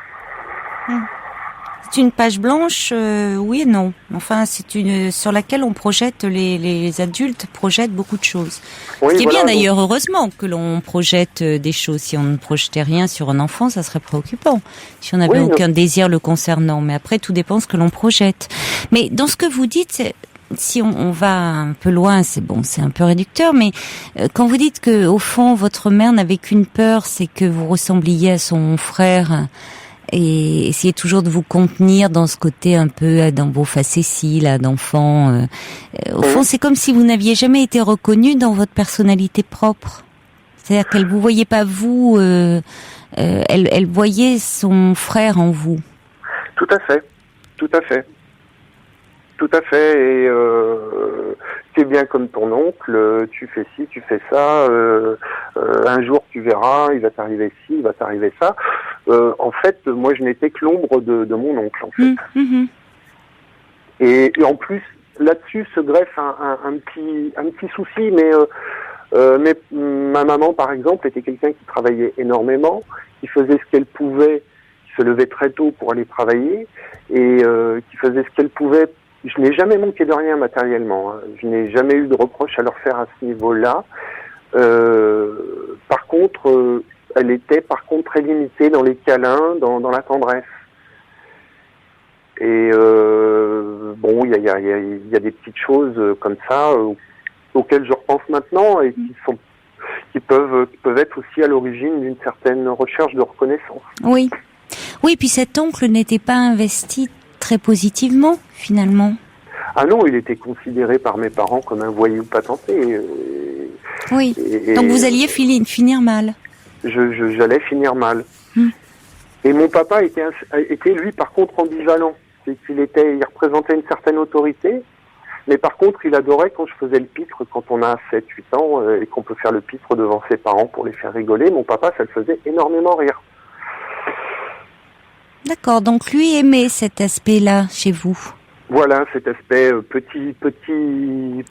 C'est une page blanche, oui et non. Enfin, c'est une sur laquelle on projette, les adultes projettent beaucoup de choses. Oui, ce qui est bien d'ailleurs, heureusement que l'on projette des choses. Si on ne projetait rien sur un enfant, ça serait préoccupant. Si on n'avait aucun désir le concernant. Mais après, tout dépend ce que l'on projette. Mais dans ce que vous dites, si on va un peu loin, c'est un peu réducteur, mais quand vous dites que au fond votre mère n'avait qu'une peur, c'est que vous ressembliez à son frère, et essayez toujours de vous contenir dans ce côté un peu, dans vos facéties là d'enfant. Au fond, c'est comme si vous n'aviez jamais été reconnu dans votre personnalité propre. C'est-à-dire qu'elle vous voyait pas vous, elle voyait son frère en vous. Tout à fait. Et t'es bien comme ton oncle, tu fais ci, tu fais ça, un jour tu verras, il va t'arriver ci, il va t'arriver ça. En fait, moi je n'étais que l'ombre de mon oncle, en fait. Et en plus, là-dessus se greffe un petit souci, mais ma maman, par exemple, était quelqu'un qui travaillait énormément, qui faisait ce qu'elle pouvait, qui se levait très tôt pour aller travailler, et qui faisait ce qu'elle pouvait. Je n'ai jamais manqué de rien matériellement, hein. Je n'ai jamais eu de reproche à leur faire à ce niveau-là. Par contre, elle était très limitée dans les câlins, dans la tendresse. Et bon, il y a des petites choses comme ça auxquelles je repense maintenant, et qui peuvent être aussi à l'origine d'une certaine recherche de reconnaissance. Oui, puis cet oncle n'était pas investi très positivement, finalement. Ah non, il était considéré par mes parents comme un voyou patenté. Oui, donc vous alliez finir mal. J'allais finir mal. Et mon papa était lui, par contre, ambivalent. C'est qu'il représentait une certaine autorité, mais par contre, il adorait quand je faisais le pitre, quand on a 7-8 ans, et qu'on peut faire le pitre devant ses parents pour les faire rigoler. Mon papa, ça le faisait énormément rire. D'accord, donc lui aimait cet aspect-là chez vous. Voilà, cet aspect petit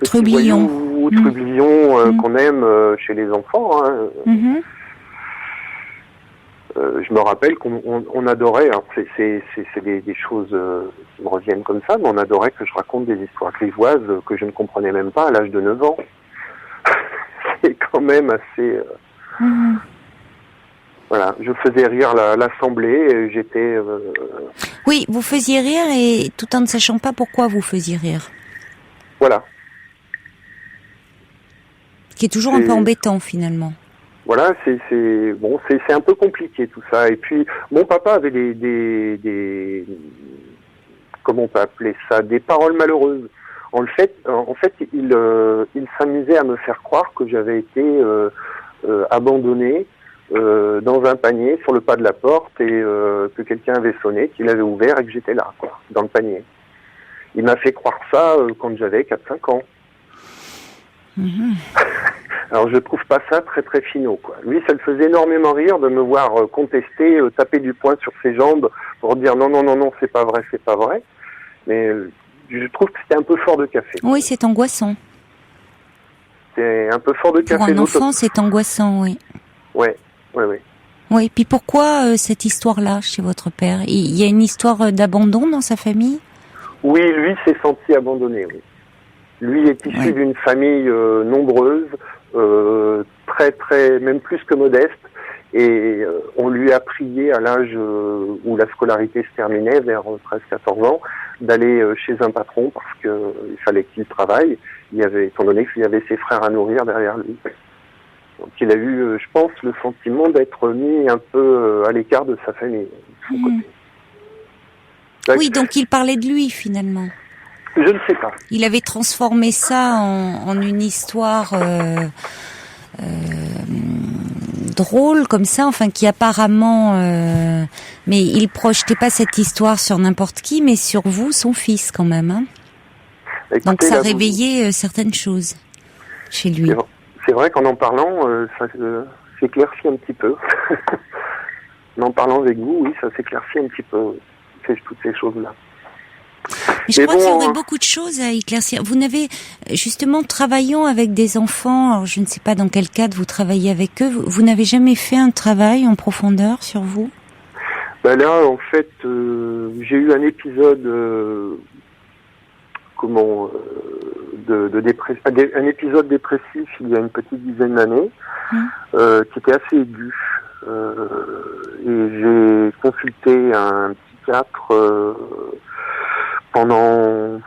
trublion, voyou, trublion qu'on aime chez les enfants. Hein. je me rappelle qu'on adorait, alors c'est des choses qui me reviennent comme ça, mais on adorait que je raconte des histoires grivoises que je ne comprenais même pas à l'âge de 9 ans. C'est quand même assez... Voilà, je faisais rire l'assemblée, et j'étais... Oui, vous faisiez rire, et tout en ne sachant pas pourquoi vous faisiez rire. Voilà. Ce qui est toujours un peu embêtant, finalement. Voilà, c'est un peu compliqué tout ça. Et puis mon papa avait des comment on peut appeler ça, des paroles malheureuses. En fait, il s'amusait à me faire croire que j'avais été abandonné dans un panier sur le pas de la porte et que quelqu'un avait sonné, qu'il avait ouvert et que j'étais là, quoi, dans le panier. Il m'a fait croire ça quand j'avais 4-5 ans. Alors je trouve pas ça très très finot, quoi. Lui, ça le faisait énormément rire de me voir contester, taper du poing sur ses jambes pour dire non, c'est pas vrai. Mais je trouve que c'était un peu fort de café. Oui, c'est angoissant. C'est un peu fort de café. Pour un enfant, c'est angoissant, oui. Ouais. Oui, puis pourquoi cette histoire-là chez votre père? Il y a une histoire d'abandon dans sa famille? Oui, lui s'est senti abandonné, oui. Lui est issu d'une famille nombreuse, très très, même plus que modeste, et on lui a prié à l'âge où la scolarité se terminait, vers 13-14 ans, d'aller chez un patron parce que il fallait qu'il travaille. Étant donné qu'il y avait ses frères à nourrir derrière lui. Donc il a eu, je pense, le sentiment d'être mis un peu à l'écart de sa famille, de son côté. Oui, donc il parlait de lui finalement. Je ne sais pas. Il avait transformé ça en une histoire drôle comme ça, enfin qui apparemment... mais il projetait pas cette histoire sur n'importe qui, mais sur vous, son fils quand même. Hein. Écoutez, donc ça réveillait certaines choses chez lui. C'est vrai qu'en parlant, ça s'éclaircit un petit peu. En parlant avec vous, oui, ça s'éclaircit un petit peu, toutes ces choses-là. Mais je crois qu'il y aurait beaucoup de choses à éclaircir. Vous n'avez, justement, travaillant avec des enfants, alors je ne sais pas dans quel cadre vous travaillez avec eux, vous n'avez jamais fait un travail en profondeur sur vous? Ben là, en fait, j'ai eu un épisode, un épisode dépressif il y a une petite dizaine d'années, qui était assez aigu. Et j'ai consulté un psychiatre pendant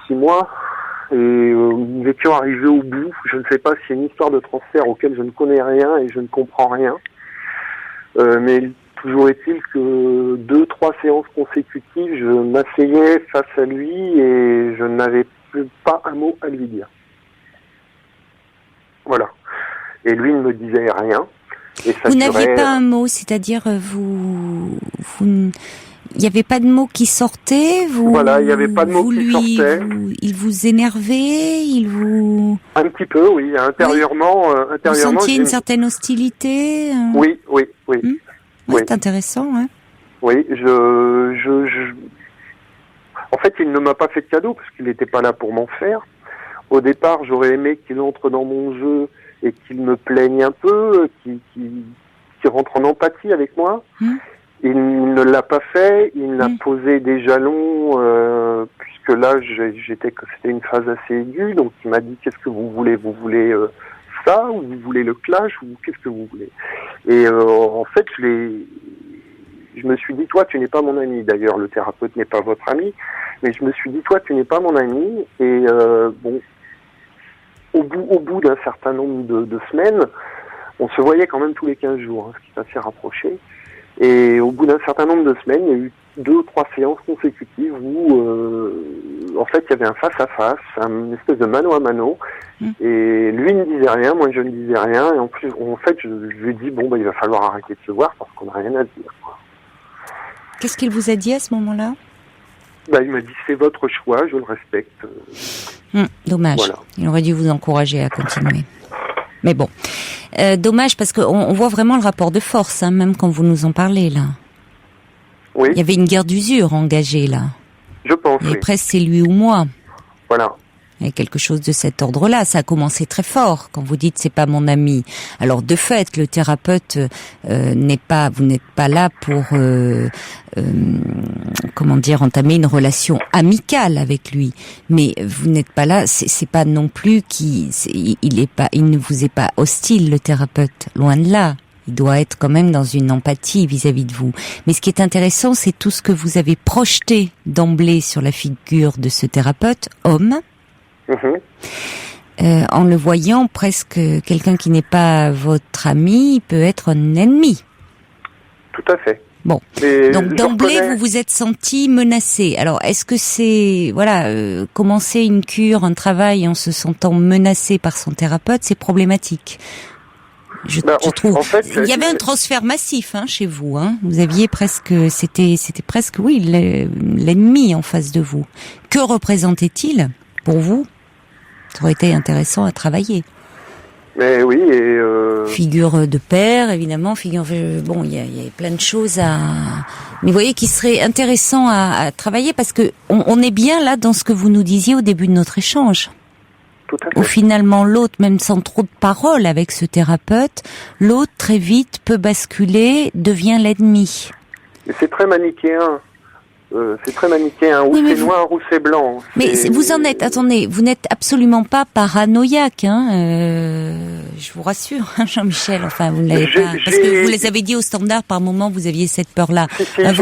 6 mois et nous étions arrivés au bout. Je ne sais pas si c'est une histoire de transfert auquel je ne connais rien et je ne comprends rien, mais toujours est-il que 2-3 séances consécutives, je m'asseyais face à lui et je n'avais pas un mot à lui Voilà. Et lui ne me disait rien. Et ça vous n'aviez pas un mot, c'est-à-dire il n'y avait pas de mots qui sortaient. Voilà, il n'y avait pas de mots qui sortaient. Il vous énervait, un petit peu, oui. Intérieurement, vous sentiez une certaine hostilité. Oui. Oui, c'est intéressant, hein. Oui, en fait, il ne m'a pas fait de cadeau parce qu'il n'était pas là pour m'en faire. Au départ, j'aurais aimé qu'il entre dans mon jeu et qu'il me plaigne un peu, qu'il rentre en empathie avec moi. Il ne l'a pas fait, il a posé des jalons, puisque là, c'était une phase assez aiguë, donc il m'a dit, qu'est-ce que vous voulez ça, ou vous voulez le clash, ou qu'est-ce que vous voulez? Et en fait, je me suis dit, toi, tu n'es pas mon ami. D'ailleurs, le thérapeute n'est pas votre ami, mais je me suis dit, toi, tu n'es pas mon ami, et au bout d'un certain nombre de semaines, on se voyait quand même tous les 15 jours, ce qui s'est rapproché. Et au bout d'un certain nombre de semaines, il y a eu 2 ou 3 séances consécutives où, en fait, il y avait un face-à-face, une espèce de mano à mano. Et lui ne disait rien, moi je ne disais rien. Et en plus, en fait, je lui ai dit, il va falloir arrêter de se voir parce qu'on n'a rien à dire, quoi. Qu'est-ce qu'il vous a dit à ce moment-là? Il m'a dit, c'est votre choix, je le respecte. Dommage. Voilà. Il aurait dû vous encourager à continuer. Mais bon, dommage parce qu'on voit vraiment le rapport de force, hein, même quand vous nous en parlez là. Oui. Il y avait une guerre d'usure engagée là. Je pense. Et presque c'est lui ou moi. Voilà. Il y a quelque chose de cet ordre-là. Ça a commencé très fort quand vous dites c'est pas mon ami. Alors de fait, le thérapeute vous n'êtes pas là pour entamer une relation amicale avec lui. Mais vous n'êtes pas là. C'est pas non plus il ne vous est pas hostile, le thérapeute. Loin de là. Il doit être quand même dans une empathie vis-à-vis de vous. Mais ce qui est intéressant, c'est tout ce que vous avez projeté d'emblée sur la figure de ce thérapeute, homme, en le voyant presque quelqu'un qui n'est pas votre ami, peut être un ennemi. Tout à fait. Bon, donc d'emblée vous vous êtes senti menacé. Alors est-ce que c'est commencer une cure, un travail en se sentant menacé par son thérapeute, c'est problématique. Je trouve. En fait, il y avait un transfert massif chez vous. Vous aviez c'était presque l'ennemi en face de vous. Que représentait-il pour vous? Ça aurait été intéressant à travailler. Mais oui, figure de père, évidemment, il y a plein de choses mais vous voyez qu'il serait intéressant à travailler parce que on est bien là dans ce que vous nous disiez au début de notre échange. Tout à fait. Où finalement l'autre, même sans trop de paroles avec ce thérapeute, l'autre très vite peut basculer, devient l'ennemi. Et c'est très manichéen. Ou c'est noir ou c'est blanc. Mais vous en êtes, attendez, vous n'êtes absolument pas paranoïaque, je vous rassure, Jean-Michel, enfin vous ne l'avez pas, parce que vous les avez dit au standard, par moment vous aviez cette peur-là. Si, j'ai le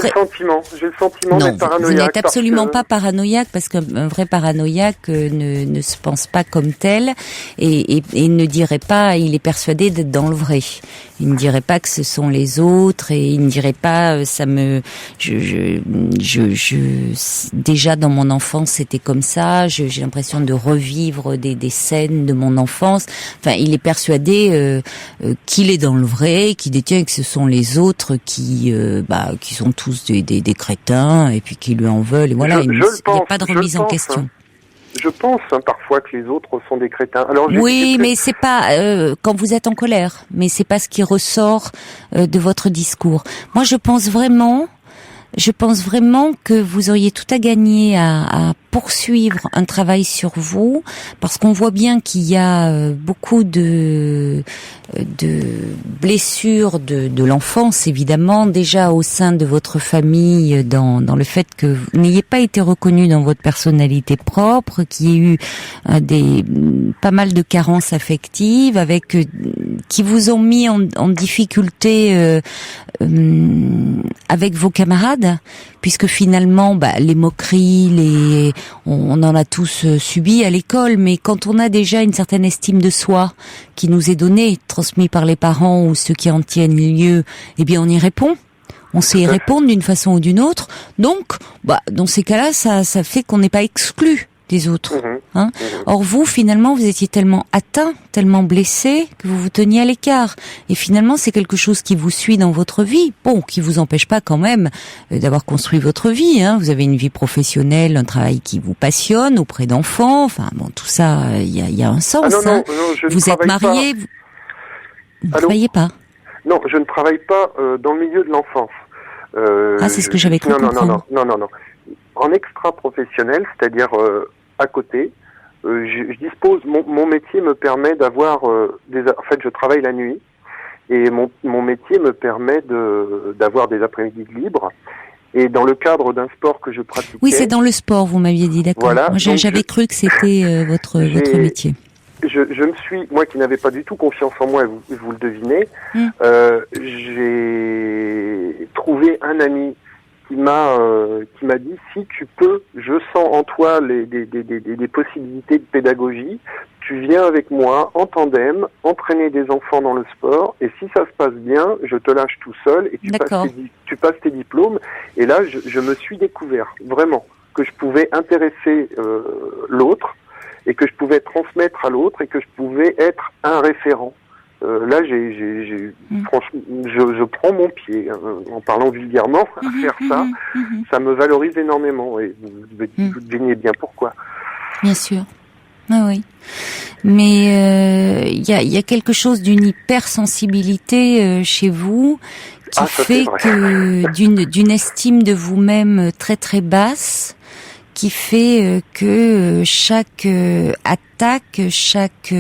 sentiment d'être paranoïaque. Vous n'êtes absolument pas paranoïaque, parce qu'un vrai paranoïaque ne se pense pas comme tel, et ne dirait pas, il est persuadé d'être dans le vrai. Il ne dirait pas que ce sont les autres, et il ne dirait pas, déjà dans mon enfance c'était comme ça, j'ai l'impression de revivre des scènes de mon enfance. Enfin, il est persuadé qu'il est dans le vrai, qu'il détient que ce sont les autres qui sont tous des crétins et puis qui lui en veulent. Et voilà, il n'y a pas de remise en question. Je pense parfois que les autres sont des crétins. Alors, oui, mais c'est pas quand vous êtes en colère, mais c'est pas ce qui ressort de votre discours. Moi, je pense vraiment que vous auriez tout à gagner à poursuivre un travail sur vous, parce qu'on voit bien qu'il y a beaucoup de blessures de l'enfance, évidemment, déjà au sein de votre famille, dans le fait que vous n'ayez pas été reconnu dans votre personnalité propre, qu'il y ait eu pas mal de carences affectives, qui vous ont mis en difficulté avec vos camarades, puisque finalement les moqueries, on en a tous subi à l'école, mais quand on a déjà une certaine estime de soi qui nous est donnée, transmise par les parents ou ceux qui en tiennent lieu, eh bien on y répond. On sait y répondre d'une façon ou d'une autre. Donc, dans ces cas-là, ça fait qu'on n'est pas exclu des autres. Or vous, finalement, vous étiez tellement atteint, tellement blessé, que vous vous teniez à l'écart. Et finalement, c'est quelque chose qui vous suit dans votre vie. Bon, qui vous empêche pas quand même d'avoir construit votre vie. Vous avez une vie professionnelle, un travail qui vous passionne, auprès d'enfants. Enfin, tout ça, il y a un sens. Non, vous êtes marié, vous ne travaillez pas. Non, je ne travaille pas dans le milieu de l'enfance. C'est ce que j'avais cru comprendre. Non. En extra-professionnel, c'est-à-dire à côté, je dispose, mon métier me permet d'avoir en fait, je travaille la nuit, et mon métier me permet d'avoir des après-midi libres. Et dans le cadre d'un sport que je pratiquais... Oui, c'est dans le sport, vous m'aviez dit, d'accord. Voilà, moi, j'avais cru que c'était votre métier. Je me suis, moi qui n'avais pas du tout confiance en moi, vous le devinez, j'ai trouvé un ami qui m'a dit, si tu peux, je sens en toi des possibilités de pédagogie, tu viens avec moi en tandem, entraîner des enfants dans le sport, et si ça se passe bien, je te lâche tout seul et tu passes tes diplômes. Et là, je me suis découvert vraiment que je pouvais intéresser l'autre, et que je pouvais transmettre à l'autre, et que je pouvais être un référent. Là, franchement, je prends mon pied, en parlant vulgairement, à faire ça. Ça me valorise énormément, et vous devinez bien pourquoi. Bien sûr. Ah oui. Mais il y a quelque chose d'une hypersensibilité chez vous qui fait que d'une estime de vous-même très très basse, qui fait que chaque attaque, chaque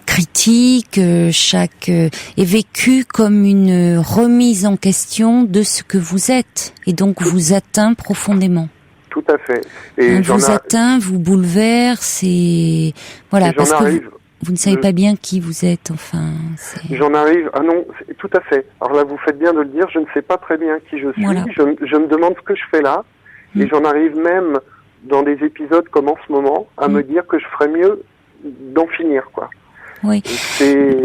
critique, est vécue comme une remise en question de ce que vous êtes, et donc vous atteint profondément. Tout à fait. Et vous atteint, vous bouleverse, et voilà, parce que vous ne savez pas bien qui vous êtes, enfin. J'en arrive. Ah non, tout à fait. Alors là, vous faites bien de le dire. Je ne sais pas très bien qui je suis. Voilà. Je me demande ce que je fais là, et j'en arrive même dans des épisodes comme en ce moment à me dire que je ferais mieux d'en finir, quoi. Oui.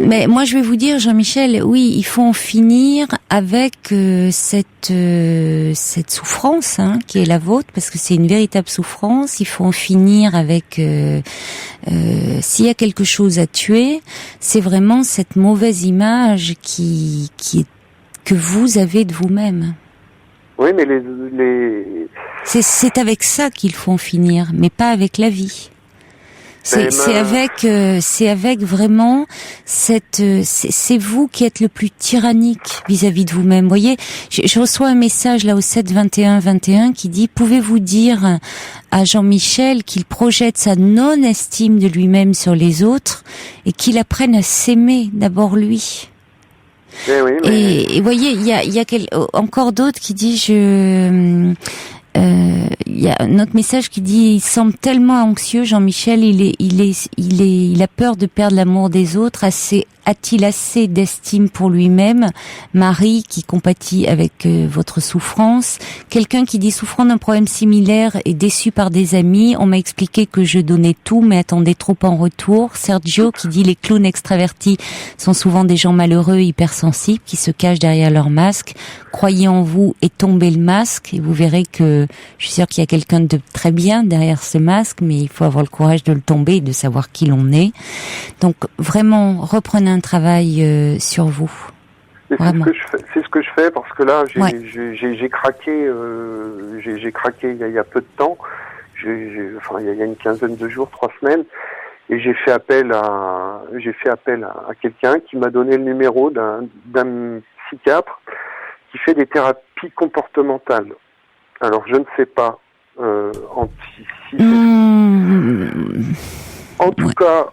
Mais moi, je vais vous dire, Jean-Michel, oui, il faut en finir avec cette souffrance qui est la vôtre, parce que c'est une véritable souffrance. Il faut en finir avec s'il y a quelque chose à tuer, c'est vraiment cette mauvaise image que vous avez de vous-même. Oui, mais c'est avec ça qu'il faut en finir, mais pas avec la vie. C'est avec vraiment c'est vous qui êtes le plus tyrannique vis-à-vis de vous-même. Vous voyez, je reçois un message là au 7 21 21 qui dit: pouvez-vous dire à Jean-Michel qu'il projette sa non-estime de lui-même sur les autres et qu'il apprenne à s'aimer d'abord lui. Oui, et vous voyez, il y a encore d'autres qui disent il y a un autre message qui dit: il semble tellement anxieux, Jean-Michel, il a peur de perdre l'amour des autres. A-t-il assez d'estime pour lui-même? Marie, qui compatit avec votre souffrance. Quelqu'un qui dit: souffrant d'un problème similaire et déçu par des amis, on m'a expliqué que je donnais tout mais attendais trop en retour. Sergio, qui dit: les clowns extravertis sont souvent des gens malheureux, hypersensibles, qui se cachent derrière leur masque. Croyez en vous et tombez le masque, et vous verrez que je suis sûre qu'il y a quelqu'un de très bien derrière ce masque, mais il faut avoir le courage de le tomber et de savoir qui l'on est. Donc vraiment, reprenez un travail sur vous. C'est ce que je fais, parce que là, j'ai craqué. J'ai craqué il y a peu de temps. Il y a une quinzaine de jours, 3 semaines, et j'ai fait appel à quelqu'un qui m'a donné le numéro d'un psychiatre qui fait des thérapies comportementales. Alors je ne sais pas En tout cas,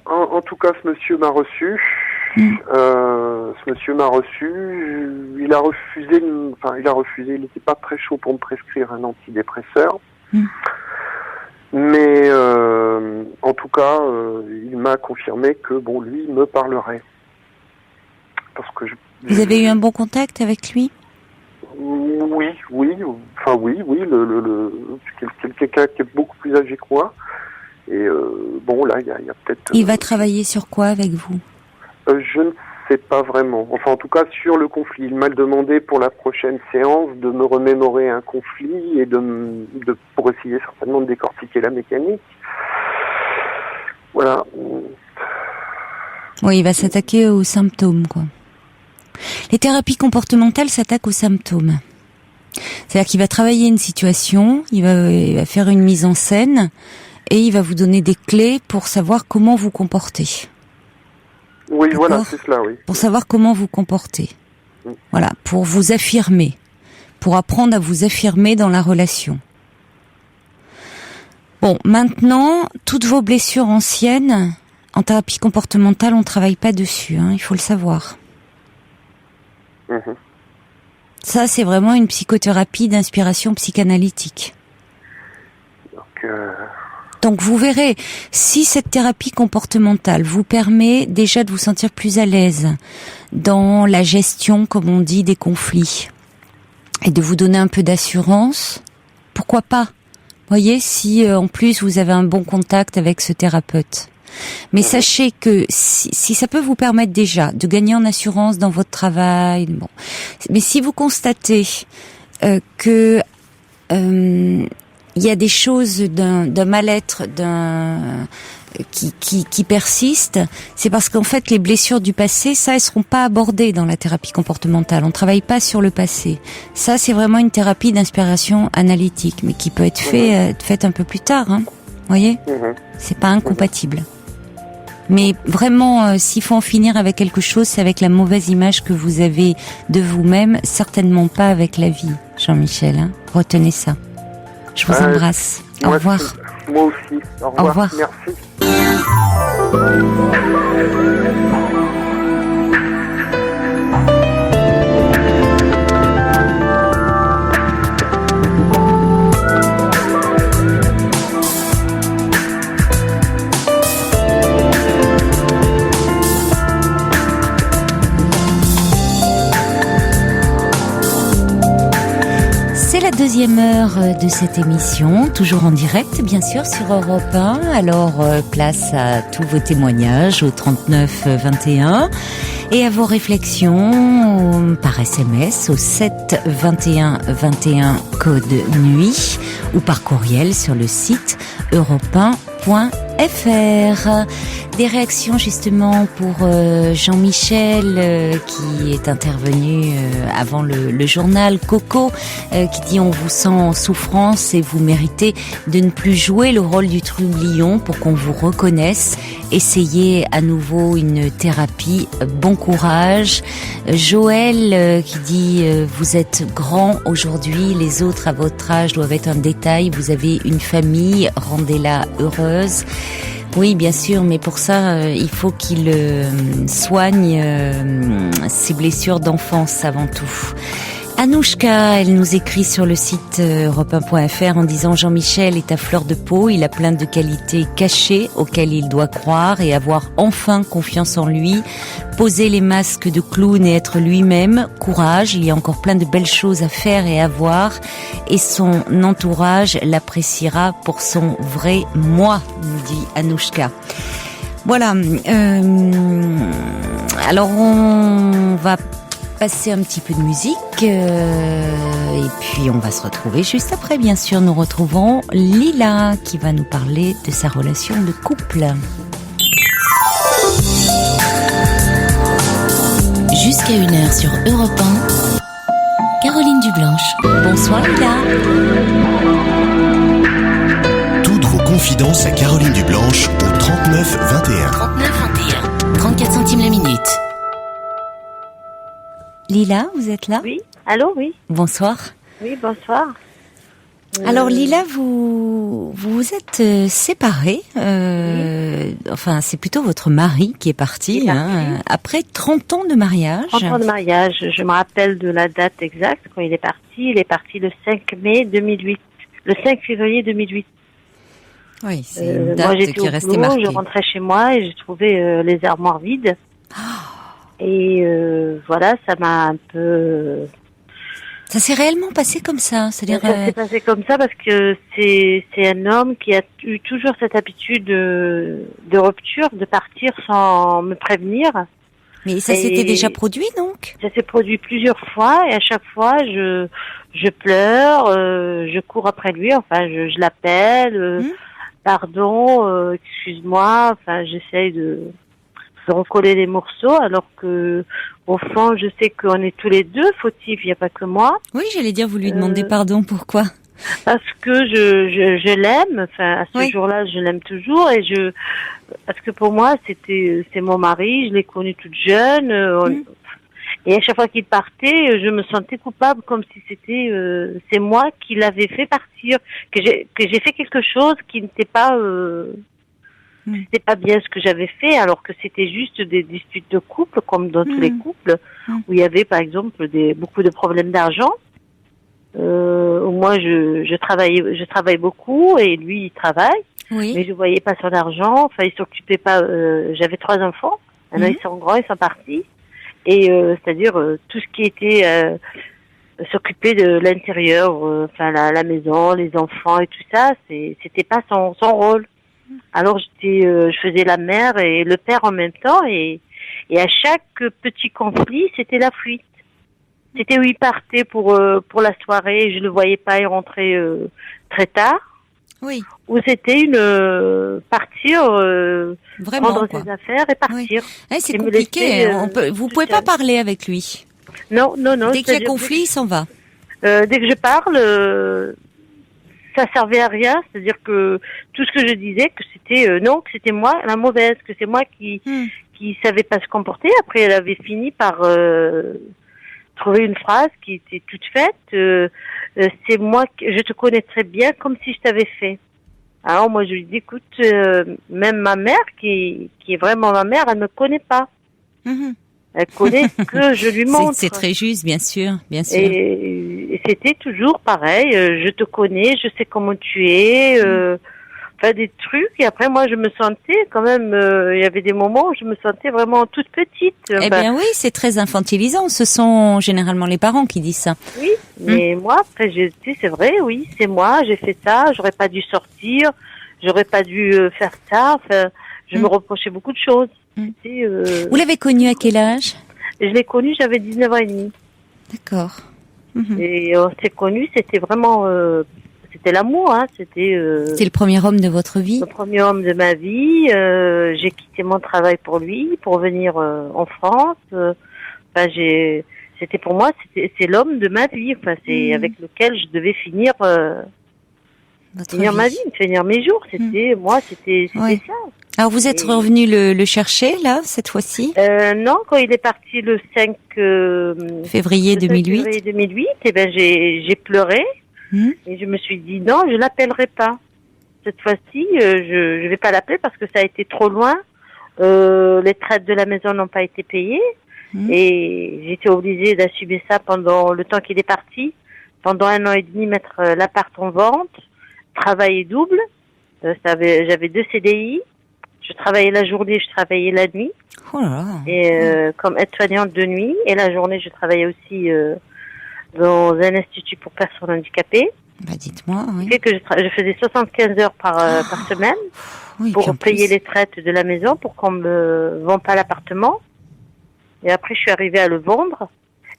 ce monsieur m'a reçu. Il a refusé. Il n'était pas très chaud pour me prescrire un antidépresseur. Mais en tout cas, il m'a confirmé que lui me parlerait. Parce que vous avez eu un bon contact avec lui? Oui. C'est quelqu'un qui est beaucoup plus âgé que moi. Et là, il y a peut-être. Il va travailler sur quoi avec vous? Je ne sais pas vraiment. Enfin, en tout cas, sur le conflit. Il m'a demandé pour la prochaine séance de me remémorer un conflit et pour essayer certainement de décortiquer la mécanique. Voilà. Oui, il va s'attaquer aux symptômes, quoi. Les thérapies comportementales s'attaquent aux symptômes. C'est-à-dire qu'il va travailler une situation, il va faire une mise en scène, et il va vous donner des clés pour savoir comment vous comporter. Oui, d'accord? Voilà, c'est cela, oui. Pour savoir comment vous comporter. Voilà, pour vous affirmer, pour apprendre à vous affirmer dans la relation. Bon, maintenant, toutes vos blessures anciennes, en thérapie comportementale, on ne travaille pas dessus, il faut le savoir. Ça, c'est vraiment une psychothérapie d'inspiration psychanalytique. Donc vous verrez, si cette thérapie comportementale vous permet déjà de vous sentir plus à l'aise dans la gestion, comme on dit, des conflits, et de vous donner un peu d'assurance, pourquoi pas? Voyez, si en plus vous avez un bon contact avec ce thérapeute. Mais sachez que si ça peut vous permettre déjà de gagner en assurance dans votre travail, mais si vous constatez que il y a des choses d'un mal-être, qui persistent, c'est parce qu'en fait les blessures du passé, ça, elles seront pas abordées dans la thérapie comportementale. On travaille pas sur le passé. Ça, c'est vraiment une thérapie d'inspiration analytique, mais qui peut être faite un peu plus tard. Voyez, c'est pas incompatible. Mais vraiment, s'il faut en finir avec quelque chose, c'est avec la mauvaise image que vous avez de vous-même, certainement pas avec la vie, Jean-Michel. Hein. Retenez ça. Je vous embrasse. Au revoir. Moi aussi. Au revoir. Au revoir. Merci. C'est la deuxième heure de cette émission, toujours en direct bien sûr sur Europe 1. Alors place à tous vos témoignages au 39 21 et à vos réflexions par SMS au 7 21 21 code nuit ou par courriel sur le site europe1.fr. Des réactions justement pour Jean-Michel qui est intervenu avant le journal. Coco qui dit on vous sent en souffrance et vous méritez de ne plus jouer le rôle du trublion pour qu'on vous reconnaisse. Essayez à nouveau une thérapie. Bon courage. Joël qui dit vous êtes grand aujourd'hui, les autres à votre âge doivent être un détail. Vous avez une famille, rendez-la heureuse. Oui, bien sûr, mais pour ça, il faut qu'il soigne ses blessures d'enfance avant tout. Anouchka, elle nous écrit sur le site europe1.fr en disant « Jean-Michel est à fleur de peau, il a plein de qualités cachées auxquelles il doit croire et avoir enfin confiance en lui. Poser les masques de clown et être lui-même, courage, il y a encore plein de belles choses à faire et à voir et son entourage l'appréciera pour son vrai moi », nous dit Anouchka. Voilà, alors on va passer un petit peu de musique et puis on va se retrouver juste après. Bien sûr, nous retrouvons Lila qui va nous parler de sa relation de couple. Jusqu'à 1h sur Europe 1, Caroline Dublanche. Bonsoir Lila. Toutes vos confidences à Caroline Dublanche au 39 21. 39 21, 34 centimes la minute. Lila, vous êtes là ? Oui, allô, oui. Bonsoir. Oui, bonsoir. Alors Lila, vous êtes séparée. Enfin, c'est plutôt votre mari qui est parti. Hein, après 30 ans de mariage. 30 ans de mariage. Je me rappelle de la date exacte quand il est parti. Il est parti le 5 mai 2008. Le 5 février 2008. Oui, c'est une date qui est restée marquée. Je rentrais chez moi et j'ai trouvé les armoires vides. Et voilà, ça m'a un peu... Ça s'est réellement passé comme ça, c'est-à-dire... Ça s'est passé comme ça parce que c'est un homme qui a eu toujours cette habitude de rupture, de partir sans me prévenir. Mais ça s'était déjà produit donc ? Ça s'est produit plusieurs fois et à chaque fois je pleure, je cours après lui, enfin je l'appelle, pardon, excuse-moi, enfin j'essaye de recoller les morceaux, alors que au fond, je sais qu'on est tous les deux fautifs, il n'y a pas que moi. Oui, j'allais dire, vous lui demandez pardon, pourquoi ? Parce que je l'aime, enfin à ce jour-là, je l'aime toujours et parce que pour moi, c'est mon mari, je l'ai connu toute jeune, et à chaque fois qu'il partait, je me sentais coupable, comme si c'est moi qui l'avais fait partir, que j'ai fait quelque chose qui n'était pas c'était pas bien ce que j'avais fait, alors que c'était juste des disputes de couple, comme dans tous les couples, où il y avait par exemple beaucoup de problèmes d'argent. Où moi je travaille beaucoup et lui il travaille, mais je voyais pas son argent. Enfin, il s'occupait pas. J'avais 3 enfants, maintenant ils sont grands, ils sont partis, et c'est-à-dire tout ce qui était s'occuper de l'intérieur, enfin la maison, les enfants et tout ça, c'était pas son rôle. Alors je faisais la mère et le père en même temps, et à chaque petit conflit, c'était la fuite. C'était où il partait pour la soirée, je le voyais pas, il rentrait très tard. Oui. Ou c'était partir, vraiment, prendre ses affaires et partir. Oui. C'est compliqué. Vous pouvez pas parler avec lui. Non. Dès qu'il y a conflit, il s'en va. Dès que je parle, ça servait à rien, c'est-à-dire que tout ce que je disais, que c'était non, que c'était moi la mauvaise, que c'est moi qui savait pas se comporter. Après, elle avait fini par trouver une phrase qui était toute faite. C'est moi, je te connais très bien, comme si je t'avais fait. Alors moi, je lui dis, écoute, même ma mère, qui est vraiment ma mère, elle me connaît pas. Elle connaît ce que je lui montre. C'est très juste, bien sûr, bien sûr. Et c'était toujours pareil. Je te connais, je sais comment tu es. Enfin, des trucs. Et après, moi, je me sentais quand même. Il y avait des moments où je me sentais vraiment toute petite. Eh bien oui, c'est très infantilisant. Ce sont généralement les parents qui disent ça. Oui, mais moi, après, j'ai dit, c'est vrai, oui, c'est moi. J'ai fait ça. J'aurais pas dû sortir. J'aurais pas dû faire ça. Enfin, je me reprochais beaucoup de choses. Vous l'avez connu à quel âge? Je l'ai connu, j'avais 19 ans et demi. D'accord. Et on s'est connus, c'était vraiment, c'était l'amour, hein. C'était le premier homme de votre vie? Le premier homme de ma vie. J'ai quitté mon travail pour lui, pour venir en France. Enfin, c'était pour moi, c'est l'homme de ma vie. Enfin, c'est avec lequel je devais finir ma vie, finir mes jours. C'était moi, c'était ça. Alors vous êtes revenu le chercher là cette fois-ci? Non, quand il est parti le 5 février 2008. Février 2008, et ben j'ai pleuré et je me suis dit non, je l'appellerai pas. Cette fois-ci, je vais pas l'appeler parce que ça a été trop loin. Les traites de la maison n'ont pas été payées et j'étais obligée d'assumer ça pendant le temps qu'il est parti. Pendant 1 an et demi, mettre l'appart en vente, travailler double. J'avais 2 CDI. Je travaillais la journée, je travaillais la nuit. Oh là là. Et comme aide-soignante de nuit. Et la journée, je travaillais aussi dans un institut pour personnes handicapées. Bah dites-moi, oui. Et que je faisais 75 heures par semaine pour payer les traites de la maison, pour qu'on me vende pas l'appartement. Et après, je suis arrivée à le vendre.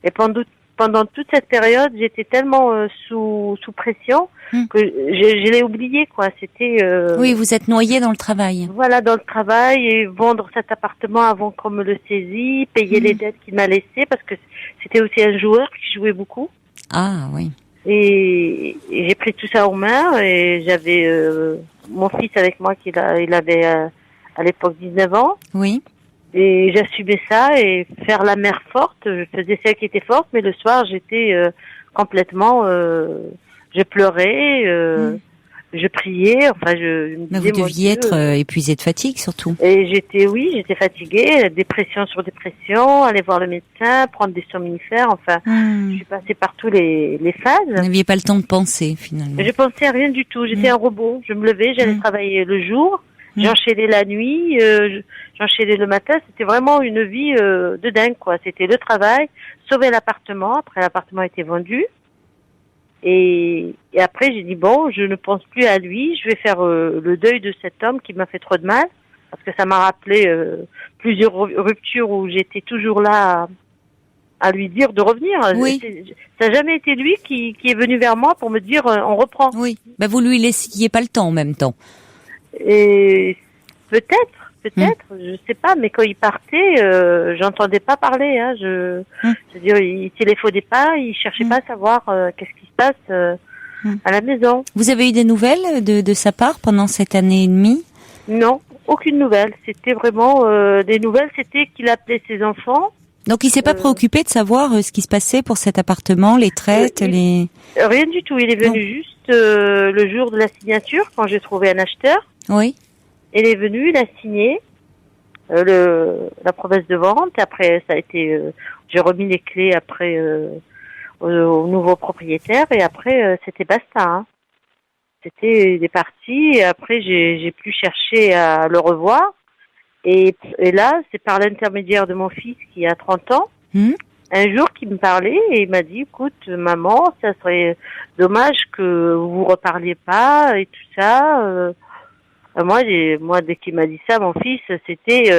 Et pendant toute cette période, j'étais tellement sous pression que je l'ai oublié, quoi. C'était oui, vous êtes noyée dans le travail. Voilà, dans le travail, et vendre cet appartement avant qu'on me le saisisse, payer les dettes qu'il m'a laissées, parce que c'était aussi un joueur qui jouait beaucoup. Ah oui. Et j'ai pris tout ça en main, et j'avais mon fils avec moi il avait à l'époque 19 ans. Oui. Et j'assumais ça, et faire la mère forte, je faisais celle qui était forte, mais le soir j'étais complètement, je pleurais, je priais, enfin Mais vous deviez être épuisée de fatigue surtout. Et j'étais fatiguée, dépression sur dépression, aller voir le médecin, prendre des somnifères, enfin, je suis passée par tous les phases. Vous n'aviez pas le temps de penser finalement. Je pensais à rien du tout, j'étais un robot, je me levais, j'allais travailler le jour, j'enchaînais la nuit, j'enchaînais le matin, c'était vraiment une vie de dingue, quoi. C'était le travail, sauver l'appartement, après l'appartement était vendu. Et après, j'ai dit, bon, je ne pense plus à lui, je vais faire le deuil de cet homme qui m'a fait trop de mal, parce que ça m'a rappelé plusieurs ruptures où j'étais toujours là à lui dire de revenir. Oui. Ça n'a jamais été lui qui est venu vers moi pour me dire, on reprend. Oui, bah, vous lui laissiez pas le temps en même temps. Et peut-être, je sais pas, mais quand il partait, j'entendais pas parler, hein, c'est-à-dire, il téléphonait pas, il cherchait pas à savoir qu'est-ce qui se passe à la maison. Vous avez eu des nouvelles de sa part pendant cette année et demie? Non, aucune nouvelle. C'était vraiment des nouvelles, c'était qu'il appelait ses enfants. Donc il s'est pas préoccupé de savoir ce qui se passait pour cet appartement, les traites, Rien du tout, il est venu juste le jour de la signature, quand j'ai trouvé un acheteur. Oui. Il est venu, il a signé la promesse de vente. Après, ça a été, j'ai remis les clés après au nouveau propriétaire, et après c'était basta. Hein. Il est parti, et après j'ai plus cherché à le revoir. Et là, c'est par l'intermédiaire de mon fils qui a 30 ans. Un jour, qui me parlait et il m'a dit, écoute, maman, ça serait dommage que vous reparliez pas et tout ça. Moi, dès qu'il m'a dit ça, mon fils, c'était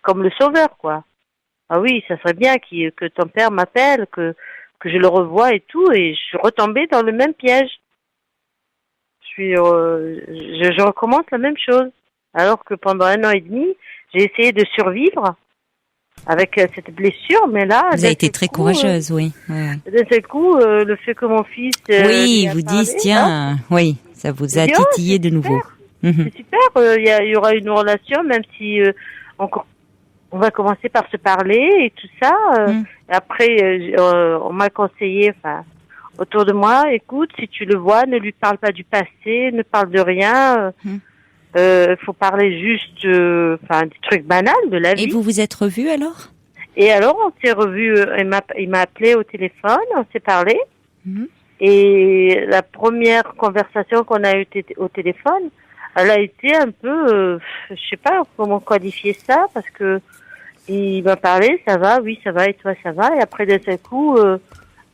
comme le sauveur, quoi. Ah oui, ça serait bien que ton père m'appelle, que je le revoie et tout, et je suis retombée dans le même piège. Je recommence la même chose. Alors que pendant 1 an et demi, j'ai essayé de survivre avec cette blessure, mais là... Vous avez été très courageuse, oui. D'un seul coup, le fait que mon fils... oui, vous dites, tiens, oui. Ça vous a Je dis, oh, titillé de nouveau. C'est super, il y aura une relation, même si on va commencer par se parler et tout ça. Après, on m'a conseillé, autour de moi, écoute, si tu le vois, ne lui parle pas du passé, ne parle de rien. Faut parler juste, des trucs banals de la vie. Et vous vous êtes revus alors? Et alors, on s'est revus, il m'a appelé au téléphone, on s'est parlé. Et la première conversation qu'on a eue au téléphone, elle a été un peu, je sais pas comment qualifier ça, parce que il m'a parlé, ça va, oui, ça va, et toi, ça va. Et après, d'un seul coup,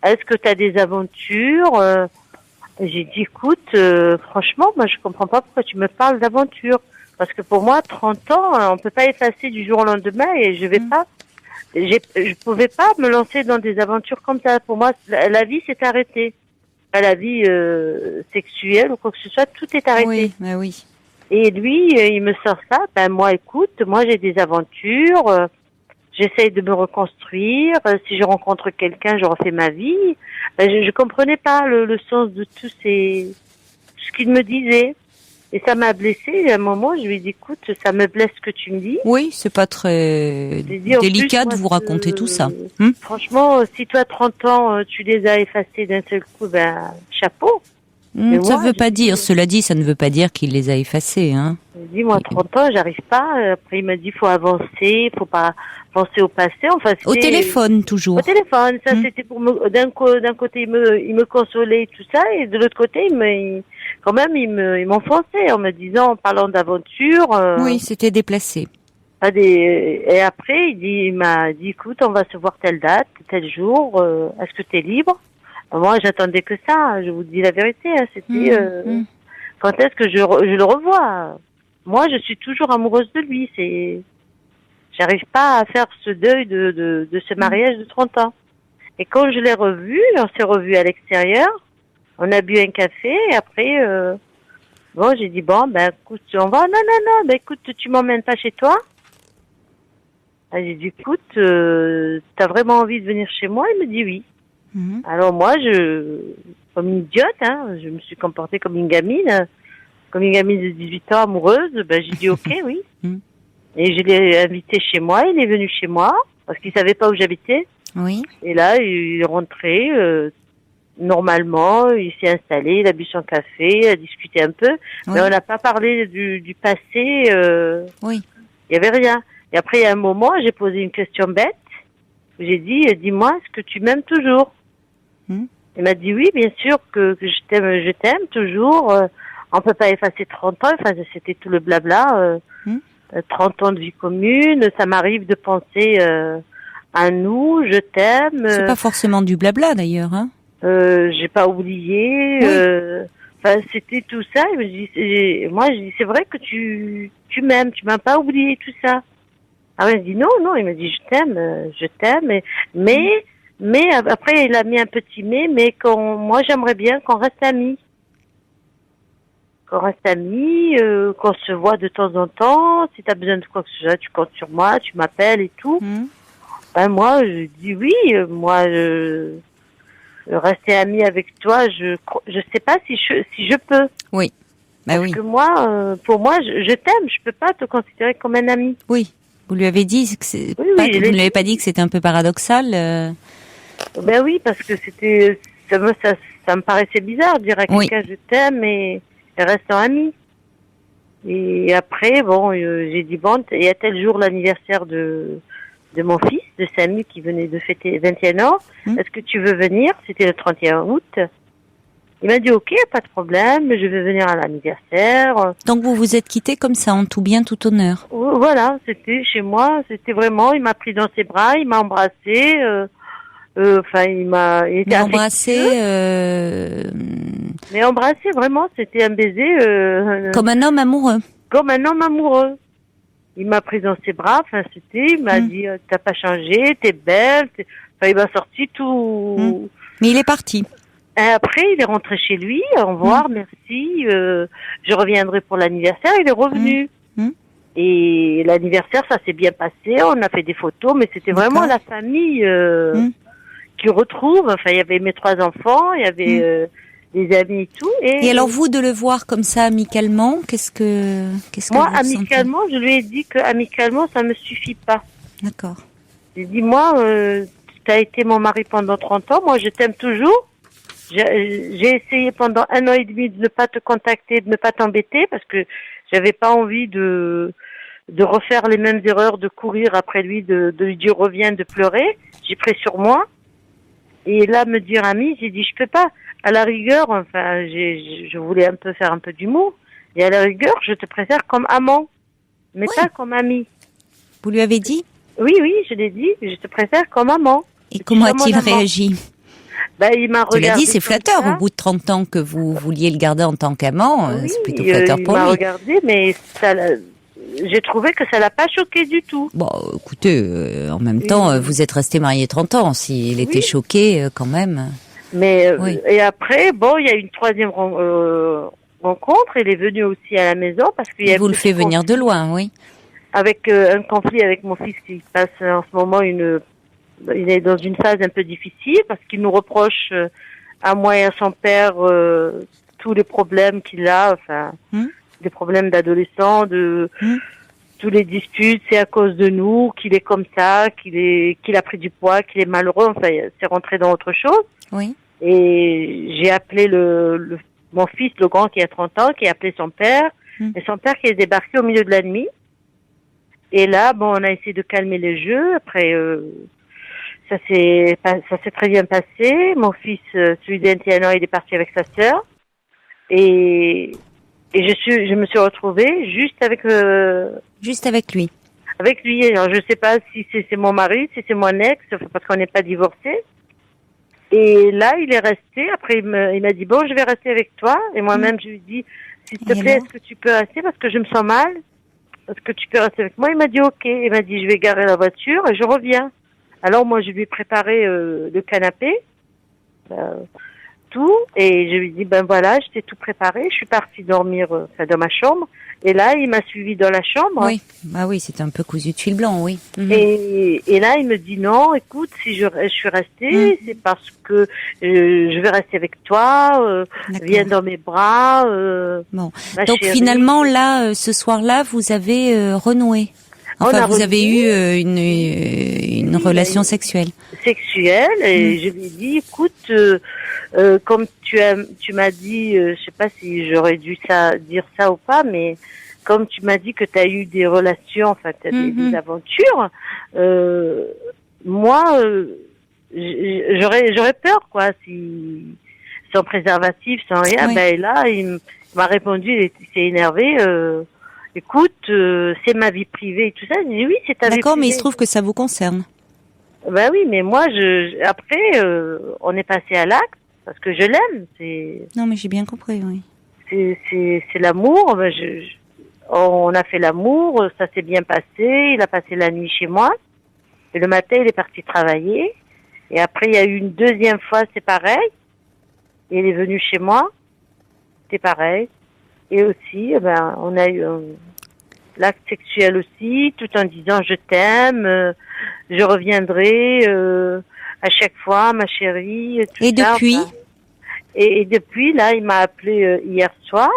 est-ce que tu as des aventures? J'ai dit, écoute, franchement, moi, je comprends pas pourquoi tu me parles d'aventure. Parce que pour moi, 30 ans, on peut pas effacer du jour au lendemain et je pouvais pas me lancer dans des aventures comme ça. Pour moi, la vie s'est arrêtée. Pas la vie sexuelle ou quoi que ce soit, tout est arrêté. Oui, bah oui. Et lui, il me sort ça. Moi, écoute, moi, j'ai des aventures. J'essaye de me reconstruire. Si je rencontre quelqu'un, je refais ma vie. Je comprenais pas le sens de tout ce qu'il me disait. Et ça m'a blessée. Et à un moment, je lui ai dit, écoute, ça me blesse ce que tu me dis. Oui, c'est pas très délicat de vous raconter tout ça. Franchement, si toi, 30 ans, tu les as effacés d'un seul coup, chapeau. Ça veut pas dire, cela dit, ça ne veut pas dire qu'il les a effacés, hein. Je dis, moi, 30 ans, j'arrive pas. Après, il m'a dit, faut avancer, faut pas penser au passé. Enfin, au téléphone, toujours. Au téléphone, ça, c'était pour d'un côté, il me consolait, tout ça, et de l'autre côté, il m'enfonçait en me disant, en parlant d'aventure. Oui, c'était déplacé. Et après, il m'a dit, écoute, on va se voir telle date, tel jour, est-ce que tu es libre? Moi, j'attendais que ça, je vous dis la vérité, hein, c'était, quand est-ce que je le revois? Moi, je suis toujours amoureuse de lui, j'arrive pas à faire ce deuil de ce mariage de 30 ans. Et quand je l'ai revu, on s'est revu à l'extérieur, on a bu un café, et après, j'ai dit, écoute, on va, non, écoute, tu m'emmènes pas chez toi? J'ai dit, écoute, t'as vraiment envie de venir chez moi? Il me dit oui. Alors moi, comme une idiote, hein, je me suis comportée comme une gamine de 18 ans amoureuse. J'ai dit ok, oui. Et je l'ai invité chez moi. Il est venu chez moi parce qu'il savait pas où j'habitais. Oui. Et là, il est rentré normalement. Il s'est installé, il a bu son café, il a discuté un peu, mais on n'a pas parlé du passé. Oui. Il y avait rien. Et après, il y a un moment, j'ai posé une question bête. J'ai dit, dis-moi, est-ce que tu m'aimes toujours? Il m'a dit oui, bien sûr que je t'aime toujours. On peut pas effacer 30 ans. Enfin, c'était tout le blabla. 30 ans de vie commune. Ça m'arrive de penser à nous. Je t'aime. C'est pas forcément du blabla d'ailleurs, hein. J'ai pas oublié. C'était tout ça. Je dis, c'est vrai que tu m'aimes. Tu m'as pas oublié tout ça. Ah, il dit non. Il m'a dit je t'aime. Mais après, il a mis un petit mais moi, j'aimerais bien qu'on reste amis. Qu'on se voit de temps en temps. Si tu as besoin de quoi que ce soit, tu comptes sur moi, tu m'appelles et tout. Moi, je dis oui. Moi, rester amie avec toi, je sais pas si je peux. Oui. Parce que moi, pour moi, je t'aime. Je peux pas te considérer comme un ami. Oui. Vous lui avez dit que vous ne lui avez pas dit que c'était un peu paradoxal. Oui, parce que ça me paraissait bizarre de dire à quelqu'un je t'aime et restons amis. Et après, j'ai dit il y a tel jour l'anniversaire de mon fils, de Samy qui venait de fêter 21 ans. Est-ce que tu veux venir? C'était le 31 août. Il m'a dit ok, pas de problème, je vais venir à l'anniversaire. Donc vous vous êtes quittés comme ça, en tout bien, tout honneur. Voilà, c'était chez moi, c'était vraiment, il m'a pris dans ses bras, il m'a embrassé. Il était embrassé. Mais embrassé, vraiment, c'était un baiser. Comme un homme amoureux. Comme un homme amoureux. Il m'a pris dans ses bras, il m'a dit, t'as pas changé, t'es belle. Il m'a sorti tout. Mais il est parti. Et après, il est rentré chez lui, au revoir, merci, je reviendrai pour l'anniversaire, il est revenu. Et l'anniversaire, ça s'est bien passé, on a fait des photos, mais c'était vraiment la famille qui retrouve. Il y avait mes 3 enfants, il y avait des amis et tout. Et alors vous, de le voir comme ça amicalement, qu'est-ce que moi, vous ressentez? amicalement, je lui ai dit que amicalement, ça me suffit pas. D'accord. J'ai dit, moi, tu as été mon mari pendant 30 ans, moi je t'aime toujours. J'ai essayé pendant 1 an et demi de ne pas te contacter, de ne pas t'embêter, parce que j'avais pas envie de refaire les mêmes erreurs, de courir après lui, de lui dire reviens, de pleurer. J'ai pris sur moi. Et là, me dire ami, j'ai dit je peux pas. À la rigueur, enfin, je voulais faire un peu d'humour. Et à la rigueur, je te préfère comme amant, mais Oui. pas comme ami. Vous lui avez dit? Oui, je l'ai dit, je te préfère comme amant. Et comment Comme a-t-il mon amant. réagi? Il m'a Tu l'as regardé. dit, c'est comme flatteur. ça. Au bout de 30 ans que vous vouliez le garder en tant qu'amant, Oui, c'est plutôt flatteur pour il m'a lui. regardé, mais j'ai trouvé que ça l'a pas choqué du tout. Bon, écoutez, en même temps, vous êtes resté marié 30 ans. S'il était choqué, quand même. Mais Oui. et après, il y a une troisième rencontre. Il est venu aussi à la maison parce qu'il y a Vous le fait venir de loin, oui. avec un conflit avec mon fils qui passe en ce moment il est dans une phase un peu difficile parce qu'il nous reproche à moi et à son père tous les problèmes qu'il a, enfin des problèmes d'adolescent, tous les disputes, c'est à cause de nous qu'il est comme ça, qu'il a pris du poids, qu'il est malheureux, enfin c'est rentré dans autre chose. Oui. Et j'ai appelé mon fils, le grand qui a 30 ans, qui a appelé son père, et son père qui est débarqué au milieu de la nuit. Et là, on a essayé de calmer le jeu. Après, ça s'est très bien passé. Mon fils, celui d'21 ans, il est parti avec sa sœur. Et je me suis retrouvée juste avec lui. Avec lui. Alors, je sais pas si c'est mon mari, si c'est mon ex, parce qu'on n'est pas divorcés. Et là, il est resté. Après, il m'a dit, je vais rester avec toi. Et moi-même, je lui ai dit, s'il te plaît, est-ce que tu peux rester parce que je me sens mal? Est-ce que tu peux rester avec moi? Il m'a dit, ok. Il m'a dit, je vais garer la voiture et je reviens. Alors, moi, je lui ai préparé le canapé, tout. Et je lui ai dit, voilà, je t'ai tout préparé. Je suis partie dormir dans ma chambre. Et là, il m'a suivi dans la chambre. Oui, oui, c'était un peu cousu de fil blanc, oui. Et là, il me dit non, écoute, si je suis restée, c'est parce que je vais rester avec toi, viens dans mes bras. Bon, donc chérie. Finalement, là, ce soir-là, vous avez renoué. Enfin, vous avez eu une relation sexuelle. Et je lui ai dit, écoute, comme tu m'as dit, je sais pas si j'aurais dû dire ça ou pas, mais comme tu m'as dit que tu as eu des relations, enfin, tu as des aventures, moi, j'aurais peur, quoi, sans préservatif, sans rien. Oui. Là, il m'a répondu, il s'est énervé. Écoute, c'est ma vie privée et tout ça. Je dis oui, c'est ta vie privée. D'accord, mais il se trouve que ça vous concerne. Oui, mais moi, après, on est passé à l'acte parce que je l'aime. Non, mais j'ai bien compris, oui. C'est l'amour. On a fait l'amour, ça s'est bien passé. Il a passé la nuit chez moi. Et le matin, il est parti travailler. Et après, il y a eu une deuxième fois, c'est pareil. Et il est venu chez moi. C'est pareil. Et aussi, on a eu l'acte sexuel aussi, tout en disant je t'aime, je reviendrai à chaque fois, ma chérie. Tout et ça, depuis et depuis, là, il m'a appelé hier soir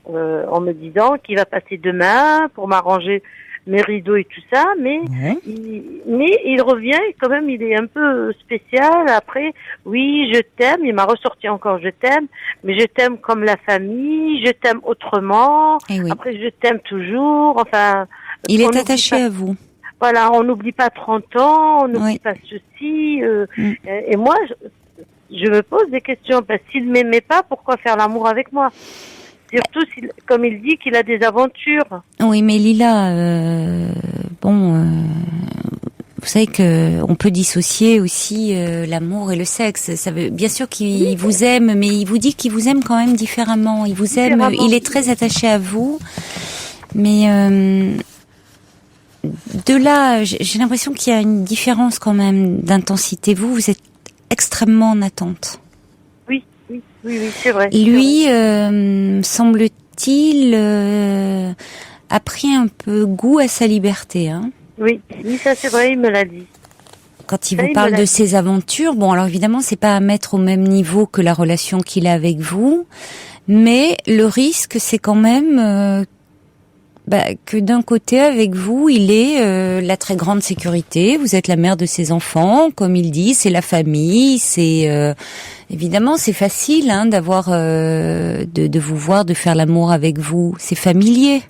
en me disant qu'il va passer demain pour m'arranger mes rideaux et tout ça, mais il revient et quand même il est un peu spécial. Après, oui, je t'aime, il m'a ressorti encore je t'aime, mais je t'aime comme la famille, je t'aime autrement. Oui. Après, je t'aime toujours. Enfin, il est attaché à vous. Voilà, on n'oublie pas 30 ans, on n'oublie pas ceci. Et moi, je me pose des questions. Parce que s'il m'aimait pas, pourquoi faire l'amour avec moi? Surtout, comme il dit qu'il a des aventures. Oui, mais Lila, vous savez que on peut dissocier aussi l'amour et le sexe. Ça veut, bien sûr qu'il vous aime, mais il vous dit qu'il vous aime quand même différemment. Il vous aime, il est très attaché à vous, mais de là, j'ai l'impression qu'il y a une différence quand même d'intensité. Vous êtes extrêmement en attente. Oui, c'est vrai. Lui, semble-t-il, a pris un peu goût à sa liberté. Hein. Oui, ça c'est vrai, il me l'a dit. quand il Ça, vous il parle me de l'a ses aventures, bon, alors évidemment, c'est pas à mettre au même niveau que la relation qu'il a avec vous, mais le risque, c'est quand même que d'un côté, avec vous, il est la très grande sécurité. Vous êtes la mère de ses enfants, comme il dit, c'est la famille, c'est évidemment, c'est facile d'avoir de vous voir, de faire l'amour avec vous. C'est familier.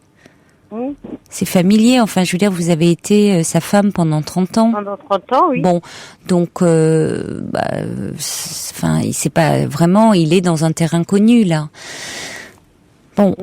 C'est familier, enfin je veux dire, vous avez été sa femme pendant 30 ans. Pendant 30 ans, oui. Bon, donc, enfin, il sait pas vraiment, il est dans un terrain connu là. Bon,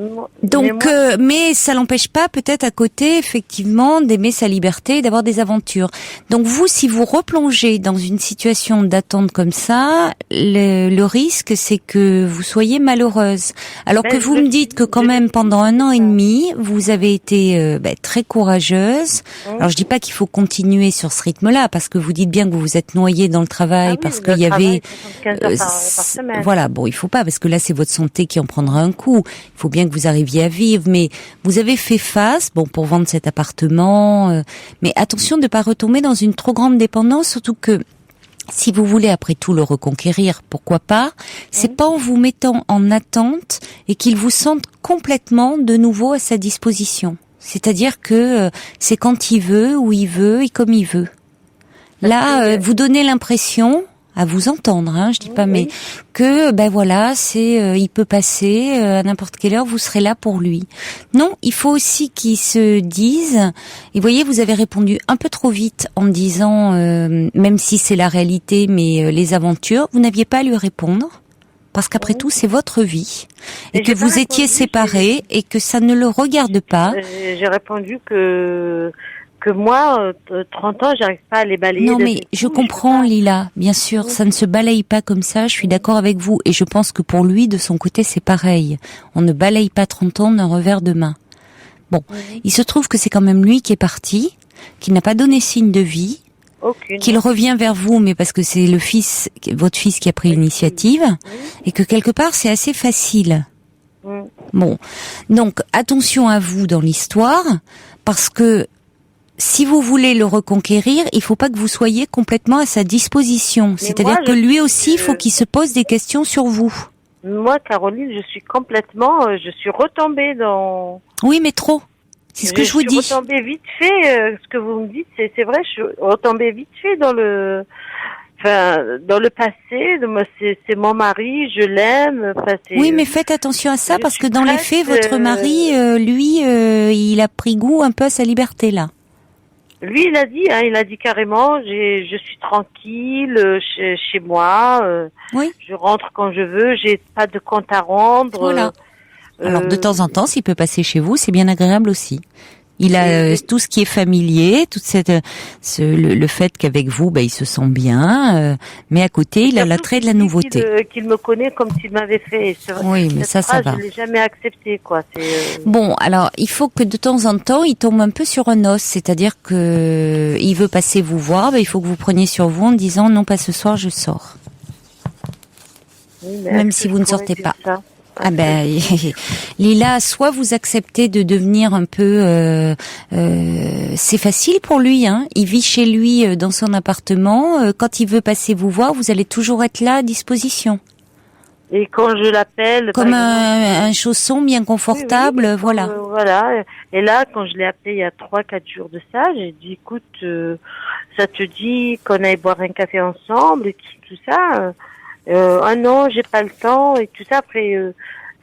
donc, mais ça l'empêche pas peut-être à côté, effectivement, d'aimer sa liberté et d'avoir des aventures. Donc vous, si vous replongez dans une situation d'attente comme ça, le risque, c'est que vous soyez malheureuse. Alors que vous me dites que quand même, pendant 1 an et demi, vous avez été très courageuse. Alors je dis pas qu'il faut continuer sur ce rythme-là, parce que vous dites bien que vous vous êtes noyée dans le travail, parce qu'il y avait... 75 heures par semaine. Voilà, bon, il faut pas, parce que là, c'est votre santé qui en prendra un coup. Il faut bien que vous arriviez à vivre, mais vous avez fait face, bon, pour vendre cet appartement, mais attention de ne pas retomber dans une trop grande dépendance, surtout que si vous voulez après tout le reconquérir, pourquoi pas, c'est pas en vous mettant en attente et qu'il vous sente complètement de nouveau à sa disposition. C'est-à-dire que c'est quand il veut, où il veut et comme il veut. Là, vous donnez l'impression, à vous entendre, je dis pas, mais que voilà, c'est il peut passer à n'importe quelle heure, vous serez là pour lui. Non, il faut aussi qu'il se dise. Et vous voyez, vous avez répondu un peu trop vite en disant, même si c'est la réalité, mais les aventures, vous n'aviez pas à lui répondre. Parce qu'après tout, c'est votre vie. Et que vous étiez séparés et que ça ne le regarde pas. J'ai répondu que moi, 30 ans, j'arrive pas à les balayer. Non, mais je comprends, Lila. Bien sûr, ça ne se balaye pas comme ça. Je suis d'accord avec vous. Et je pense que pour lui, de son côté, c'est pareil. On ne balaye pas 30 ans d'un revers de main. Bon. Il se trouve que c'est quand même lui qui est parti, qui n'a pas donné signe de vie. Aucune. Qu'il revient vers vous, mais parce que c'est votre fils qui a pris l'initiative. Et que quelque part, c'est assez facile. Bon. Donc, attention à vous dans l'histoire, parce que si vous voulez le reconquérir, il faut pas que vous soyez complètement à sa disposition. C'est-à-dire que lui aussi, il faut qu'il se pose des questions sur vous. Moi, Caroline, je suis retombée dans... Oui, mais trop. C'est ce que je vous dis. Je suis retombée vite fait, ce que vous me dites, c'est vrai, je suis retombée vite fait dans le passé. C'est mon mari, je l'aime. Oui, mais faites attention à ça, parce que dans les faits, votre mari, lui, il a pris goût un peu à sa liberté, là. Lui, il a dit carrément, je suis tranquille chez moi. Oui. Je rentre quand je veux, j'ai pas de compte à rendre. Voilà. Alors de temps en temps, s'il peut passer chez vous, c'est bien agréable aussi. Il a tout ce qui est familier, toute le fait qu'avec vous, il se sent bien, mais à côté, il a l'attrait de la nouveauté. Qu'il me connaît comme s'il m'avait fait. Oui, mais ça va. Je l'ai jamais accepté, quoi. Bon, alors il faut que de temps en temps, il tombe un peu sur un os, c'est-à-dire que il veut passer vous voir, il faut que vous preniez sur vous en disant non, pas ce soir, je sors. Oui, même si vous ne sortez pas. Ah Lila, soit vous acceptez de devenir un peu, c'est facile pour lui, il vit chez lui dans son appartement. Quand il veut passer vous voir, vous allez toujours être là à disposition. Et quand je l'appelle, comme un chausson bien confortable, oui, voilà. Voilà. Et là, quand je l'ai appelé il y a 3-4 jours de ça, j'ai dit écoute, ça te dit qu'on aille boire un café ensemble et tout ça. Ah non, j'ai pas le temps et tout ça. Après,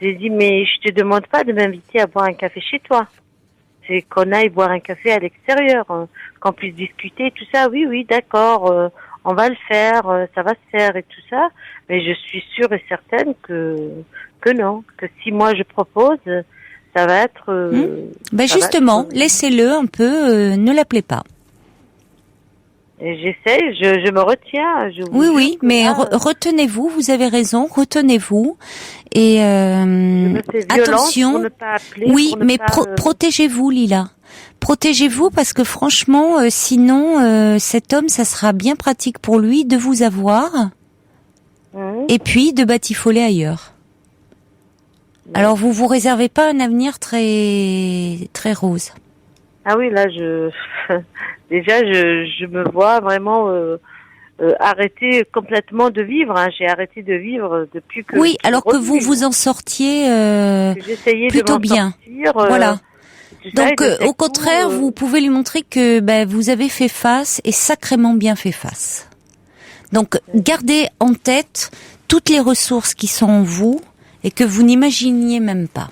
j'ai dit mais je te demande pas de m'inviter à boire un café chez toi. C'est qu'on aille boire un café à l'extérieur, qu'on puisse discuter et tout ça. Oui, d'accord, on va le faire, ça va se faire et tout ça. Mais je suis sûre et certaine que non, que si moi je propose, ça va être. Justement, laissez-le un peu, ne l'appelez pas. J'essaie, je me retiens. Oui, mais retenez-vous, vous avez raison, retenez-vous. Et attention, pour ne pas appeler, oui, mais protégez-vous, Lila. Protégez-vous parce que franchement, sinon, cet homme, ça sera bien pratique pour lui de vous avoir et puis de batifoler ailleurs. Alors, vous réservez pas un avenir très, très rose. Ah oui, là, déjà, je me vois vraiment arrêter complètement de vivre. Hein. J'ai arrêté de vivre depuis que... Oui, alors que vous vous en sortiez plutôt bien. Voilà. Donc, au contraire, vous pouvez lui montrer que vous avez fait face et sacrément bien fait face. Donc, gardez en tête toutes les ressources qui sont en vous et que vous n'imaginiez même pas.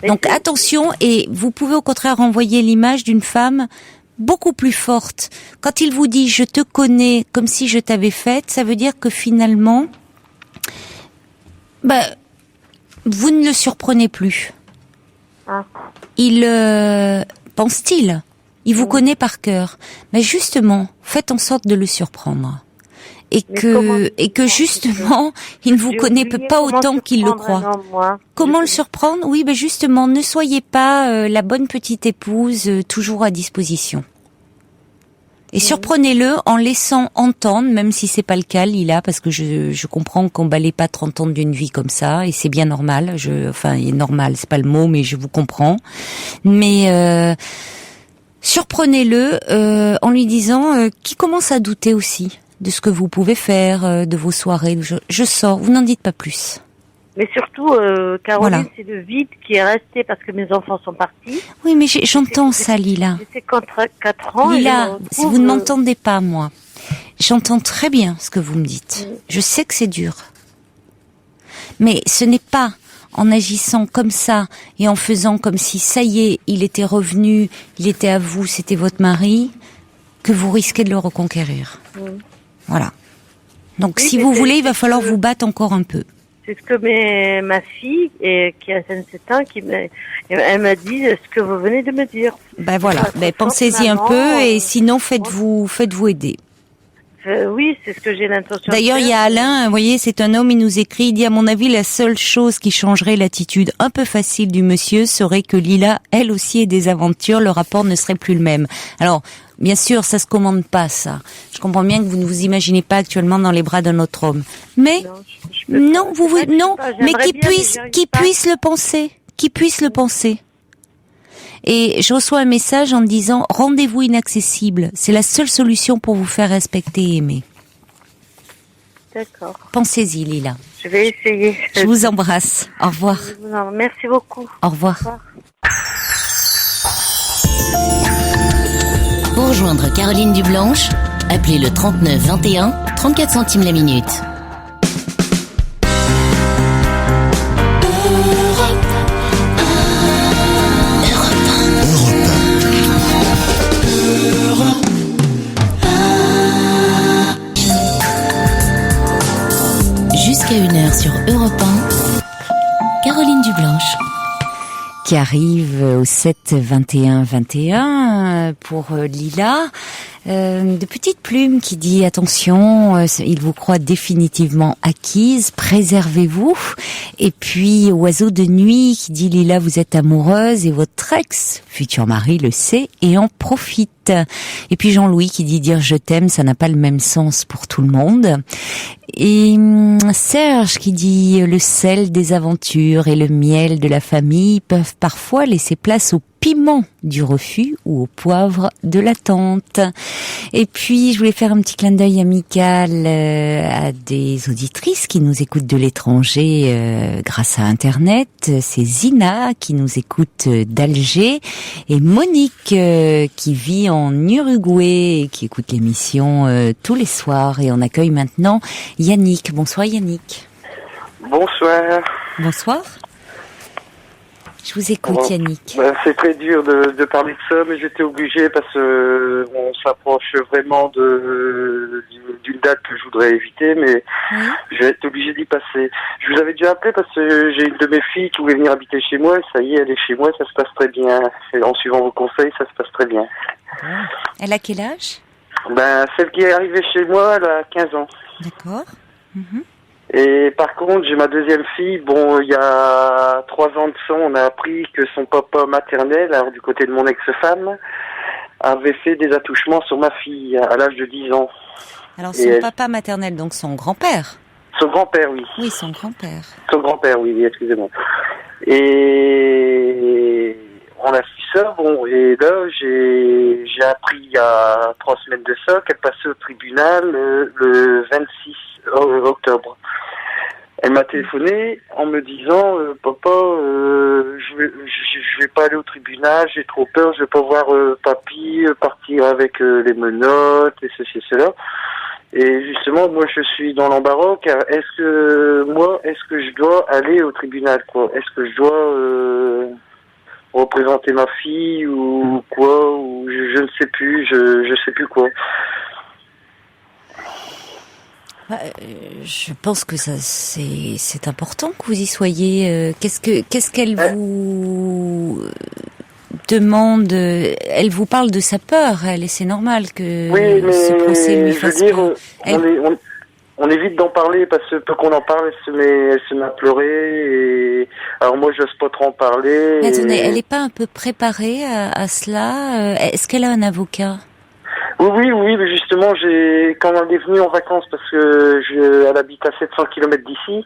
Donc, attention, et vous pouvez au contraire renvoyer l'image d'une femme beaucoup plus forte. Quand il vous dit « je te connais comme si je t'avais faite », ça veut dire que finalement, vous ne le surprenez plus. Ah. Il pense-t-il, il vous connaît par cœur. Mais justement, faites en sorte de le surprendre. Et que justement, il ne vous connaît pas autant qu'il le croit. Comment le surprendre? Oui, justement, ne soyez pas la bonne petite épouse toujours à disposition. Et surprenez-le en laissant entendre, même si c'est pas le cas, Lila, parce que je comprends qu'on balaye pas 30 ans d'une vie comme ça, et c'est bien normal. Il est normal, c'est pas le mot, mais je vous comprends. Mais surprenez-le en lui disant qu'il commence à douter aussi de ce que vous pouvez faire, de vos soirées. Je sors, vous n'en dites pas plus. Mais surtout, Caroline, voilà. C'est le vide qui est resté parce que mes enfants sont partis. Oui, mais j'entends ça, Lila. J'étais 4 ans. Lila, si vous ne m'entendez pas, moi, j'entends très bien ce que vous me dites. Je sais que c'est dur. Mais ce n'est pas en agissant comme ça et en faisant comme si, ça y est, il était revenu, il était à vous, c'était votre mari, que vous risquez de le reconquérir. Voilà. Donc, si vous voulez, il va falloir vous battre encore un peu. C'est ce que ma fille, qui a 27 ans, elle m'a dit ce que vous venez de me dire. Voilà, pensez-y un peu et sinon faites-vous aider. Oui, c'est ce que j'ai l'intention. D'ailleurs, il y a Alain, vous voyez, c'est un homme, il nous écrit, il dit à mon avis, la seule chose qui changerait l'attitude un peu facile du monsieur serait que Lila, elle aussi, ait des aventures, le rapport ne serait plus le même. Alors, bien sûr, ça se commande pas, ça. Je comprends bien que vous ne vous imaginez pas actuellement dans les bras d'un autre homme. Mais, non, mais qui puisse le penser. Qui puisse le penser. Et je reçois un message en me disant « Rendez-vous inaccessible, c'est la seule solution pour vous faire respecter et aimer. » D'accord. Pensez-y, Lila. Je vais essayer. Je vous embrasse. Au revoir. Merci beaucoup. Au revoir. Au revoir. Pour rejoindre Caroline Dublanche, appelez le 39 21, 34 centimes la minute. Jusqu'à 1h sur Europe 1, Caroline Dublanche. Qui arrive au 7 21 21 pour Lila. De petites plumes qui dit attention, il vous croit définitivement acquise, préservez-vous. Et puis oiseau de nuit qui dit Lila, vous êtes amoureuse et votre ex, futur mari, le sait et en profite. Et puis Jean-Louis qui dit dire je t'aime, ça n'a pas le même sens pour tout le monde. Et Serge qui dit le sel des aventures et le miel de la famille peuvent parfois laisser place au piment du refus ou au poivre de l'attente. Et puis, je voulais faire un petit clin d'œil amical à des auditrices qui nous écoutent de l'étranger grâce à Internet. C'est Zina qui nous écoute d'Alger et Monique qui vit en Uruguay et qui écoute l'émission tous les soirs. Et on accueille maintenant Yannick. Bonsoir Yannick. Bonsoir. Bonsoir. Je vous écoute, Yannick. C'est très dur de parler de ça, mais j'étais obligé parce que on s'approche vraiment d'une date que je voudrais éviter, mais je vais être obligé d'y passer. Je vous avais déjà appelé parce que j'ai une de mes filles qui voulait venir habiter chez moi, et ça y est, elle est chez moi, ça se passe très bien. Et en suivant vos conseils, ça se passe très bien. Elle a quel âge? Celle qui est arrivée chez moi, elle a 15 ans. D'accord. Et par contre, j'ai ma deuxième fille. Bon, il y a 3 ans de ça, on a appris que son papa maternel, alors du côté de mon ex-femme, avait fait des attouchements sur ma fille à l'âge de 10 ans. Alors son papa maternel, donc son grand-père? Son grand-père, oui. Oui, son grand-père. Son grand-père, oui, excusez-moi. Et on a su ça, bon, Et là, j'ai appris il y a 3 semaines de ça qu'elle passait au tribunal le 26 octobre. Elle m'a téléphoné en me disant papa, je vais pas aller au tribunal, j'ai trop peur, je vais pas voir papy partir avec les menottes et ceci et cela. Et justement, moi, je suis dans l'embarras, car est-ce que je dois aller au tribunal, quoi? Est-ce que je dois représenter ma fille ou quoi? Ou je ne sais plus, je sais plus quoi. Je pense que ça c'est important que vous y soyez. Qu'est-ce qu'elle vous demande? Elle vous parle de sa peur, elle, et c'est normal que ce procès lui fasse peur. On évite d'en parler parce que peu qu'on en parle, elle se met à pleurer. Et alors moi, j'ose pas trop en parler. Mais attendez, elle n'est pas un peu préparée à cela? Est-ce qu'elle a un avocat? Oui, mais justement, quand elle est venue en vacances, parce que elle habite à 700 km d'ici,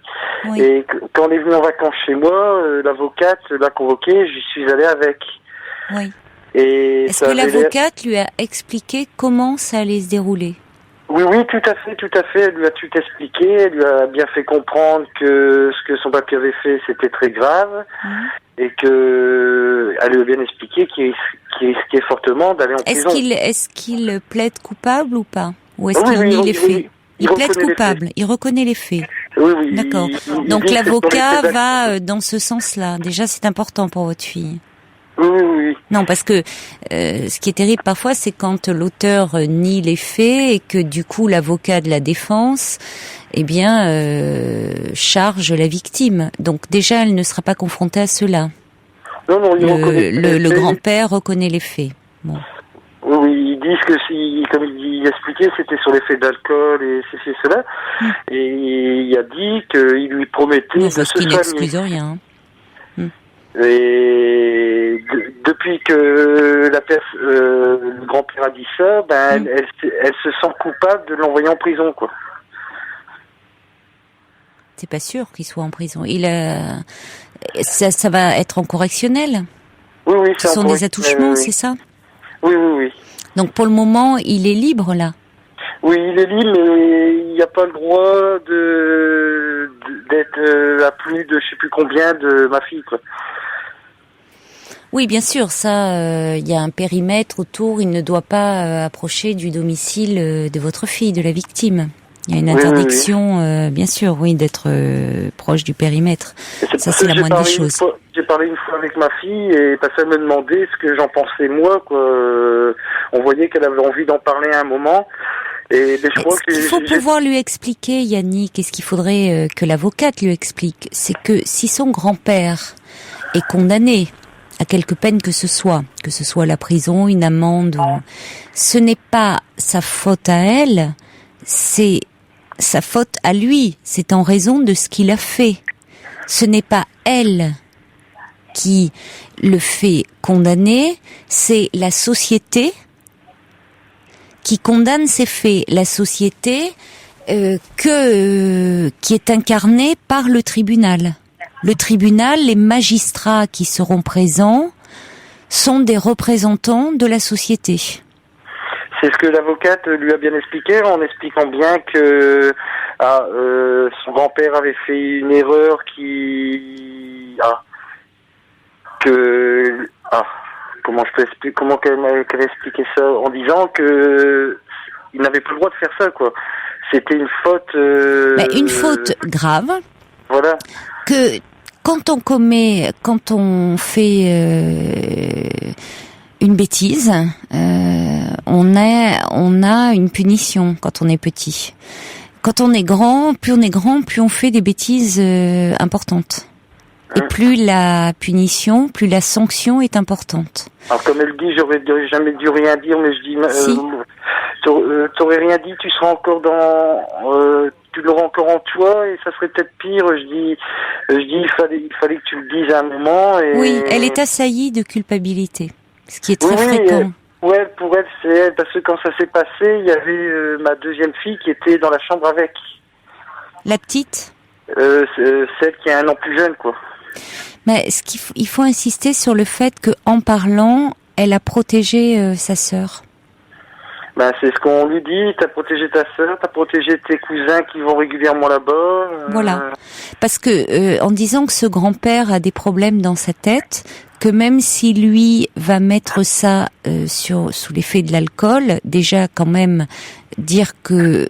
oui. Et quand elle est venue en vacances chez moi, l'avocate l'a convoquée, j'y suis allé avec. Oui. Et est-ce que l'avocate lui a expliqué comment ça allait se dérouler? Oui, tout à fait. Elle lui a tout expliqué. Elle lui a bien fait comprendre que ce que son papier avait fait, c'était très grave, et que elle lui a bien expliqué qu'il risquait fortement d'aller en prison. Est-ce qu'il plaide coupable ou pas? Ou est-ce qu'il nie les faits? Il plaide coupable. Il reconnaît les faits. Oui. D'accord. Donc l'avocat va dans ce sens-là. Déjà, c'est important pour votre fille. Oui. Non, parce que ce qui est terrible parfois, c'est quand l'auteur nie les faits et que du coup l'avocat de la défense, charge la victime. Donc déjà, elle ne sera pas confrontée à cela. Non, le grand-père reconnaît les faits. Bon. Oui, ils disent que comme il expliquait, c'était sur l'effet d'alcool et ceci et cela. Et il a dit qu'il lui promettait de se soigner. Ce qui n'excuse rien. Et depuis que le grand-père a dit ça, elle se sent coupable de l'envoyer en prison, quoi. C'est pas sûr qu'il soit en prison. Ça va être en correctionnel. Oui, ce sont des attouchements, c'est ça? Oui. Donc pour le moment, il est libre là. Oui, il est libre, mais il n'y a pas le droit d'être à plus de je sais plus combien de ma fille, quoi. Oui, bien sûr, ça, il y a un périmètre autour. Il ne doit pas approcher du domicile de votre fille, de la victime. Il y a une interdiction, bien sûr, d'être proche du périmètre. Ça, c'est la moindre des choses. J'ai parlé une fois avec ma fille et parce qu'elle me demandait ce que j'en pensais moi, quoi. On voyait qu'elle avait envie d'en parler à un moment. Et je crois qu'il faut pouvoir lui expliquer, Yannick, et ce qu'il faudrait que l'avocate lui explique, c'est que si son grand-père est condamné à quelque peine que ce soit la prison, une amende, ce n'est pas sa faute à elle, c'est sa faute à lui, c'est en raison de ce qu'il a fait. Ce n'est pas elle qui le fait condamner, c'est la société qui condamne ces faits, la société qui est incarnée par le tribunal. Le tribunal, les magistrats qui seront présents sont des représentants de la société. C'est ce que l'avocate lui a bien expliqué, en expliquant bien que son grand-père avait fait une erreur comment qu'elle expliquait ça, en disant que il n'avait pas le droit de faire ça, quoi. C'était une faute. Une faute grave. Voilà. Que quand on fait une bêtise, on a une punition quand on est petit. Quand on est grand, plus on fait des bêtises importantes. Et plus la punition, plus la sanction est importante. Alors comme elle dit, j'aurais jamais dû rien dire, mais je dis, si. T'aurais rien dit, tu seras encore tu l'auras encore en toi et ça serait peut-être pire. Je dis, il fallait que tu le dises à un moment. Et... Oui, elle est assaillie de culpabilité, ce qui est très fréquent. Ouais, pour elle, c'est elle, parce que quand ça s'est passé, il y avait ma deuxième fille qui était dans la chambre avec. La petite? Celle qui est 1 an plus jeune, quoi. Mais il faut insister sur le fait que, en parlant, elle a protégé sa sœur? Ben, c'est ce qu'on lui dit, t'as protégé ta sœur, t'as protégé tes cousins qui vont régulièrement là-bas. Voilà. Parce que, en disant que ce grand-père a des problèmes dans sa tête, que même si lui va mettre ça sous l'effet de l'alcool, déjà quand même dire que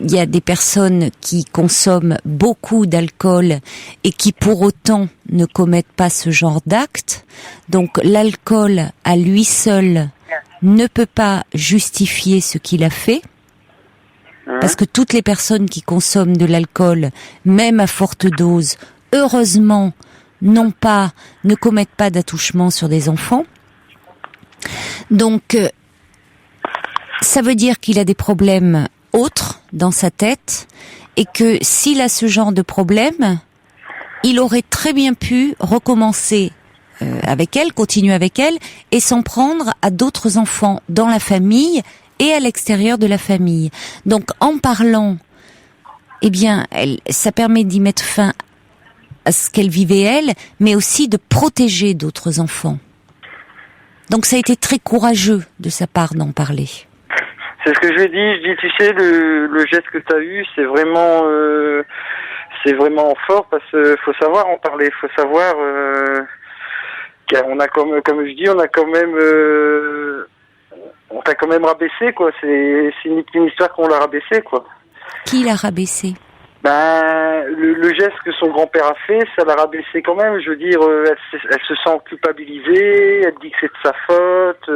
il y a des personnes qui consomment beaucoup d'alcool et qui pour autant ne commettent pas ce genre d'acte. Donc l'alcool à lui seul ne peut pas justifier ce qu'il a fait, parce que toutes les personnes qui consomment de l'alcool, même à forte dose, heureusement, ne commettent pas d'attouchement sur des enfants. Donc, ça veut dire qu'il a des problèmes autres dans sa tête, et que s'il a ce genre de problème, il aurait très bien pu recommencer avec elle, continuer avec elle, et s'en prendre à d'autres enfants dans la famille et à l'extérieur de la famille. Donc, en parlant, eh bien, ça permet d'y mettre fin à ce qu'elle vivait elle, mais aussi de protéger d'autres enfants. Donc, ça a été très courageux de sa part d'en parler. C'est ce que je lui ai dit. Je dis, tu sais, le geste que tu as eu, c'est vraiment fort, parce que faut savoir en parler, faut savoir. On a comme je dis, on t'a quand même rabaissé, quoi. C'est une histoire qu'on l'a rabaissé, quoi. Qui l'a rabaissé? Ben, le geste que son grand-père a fait, ça l'a rabaissé quand même. Je veux dire, elle se sent culpabilisée, elle dit que c'est de sa faute.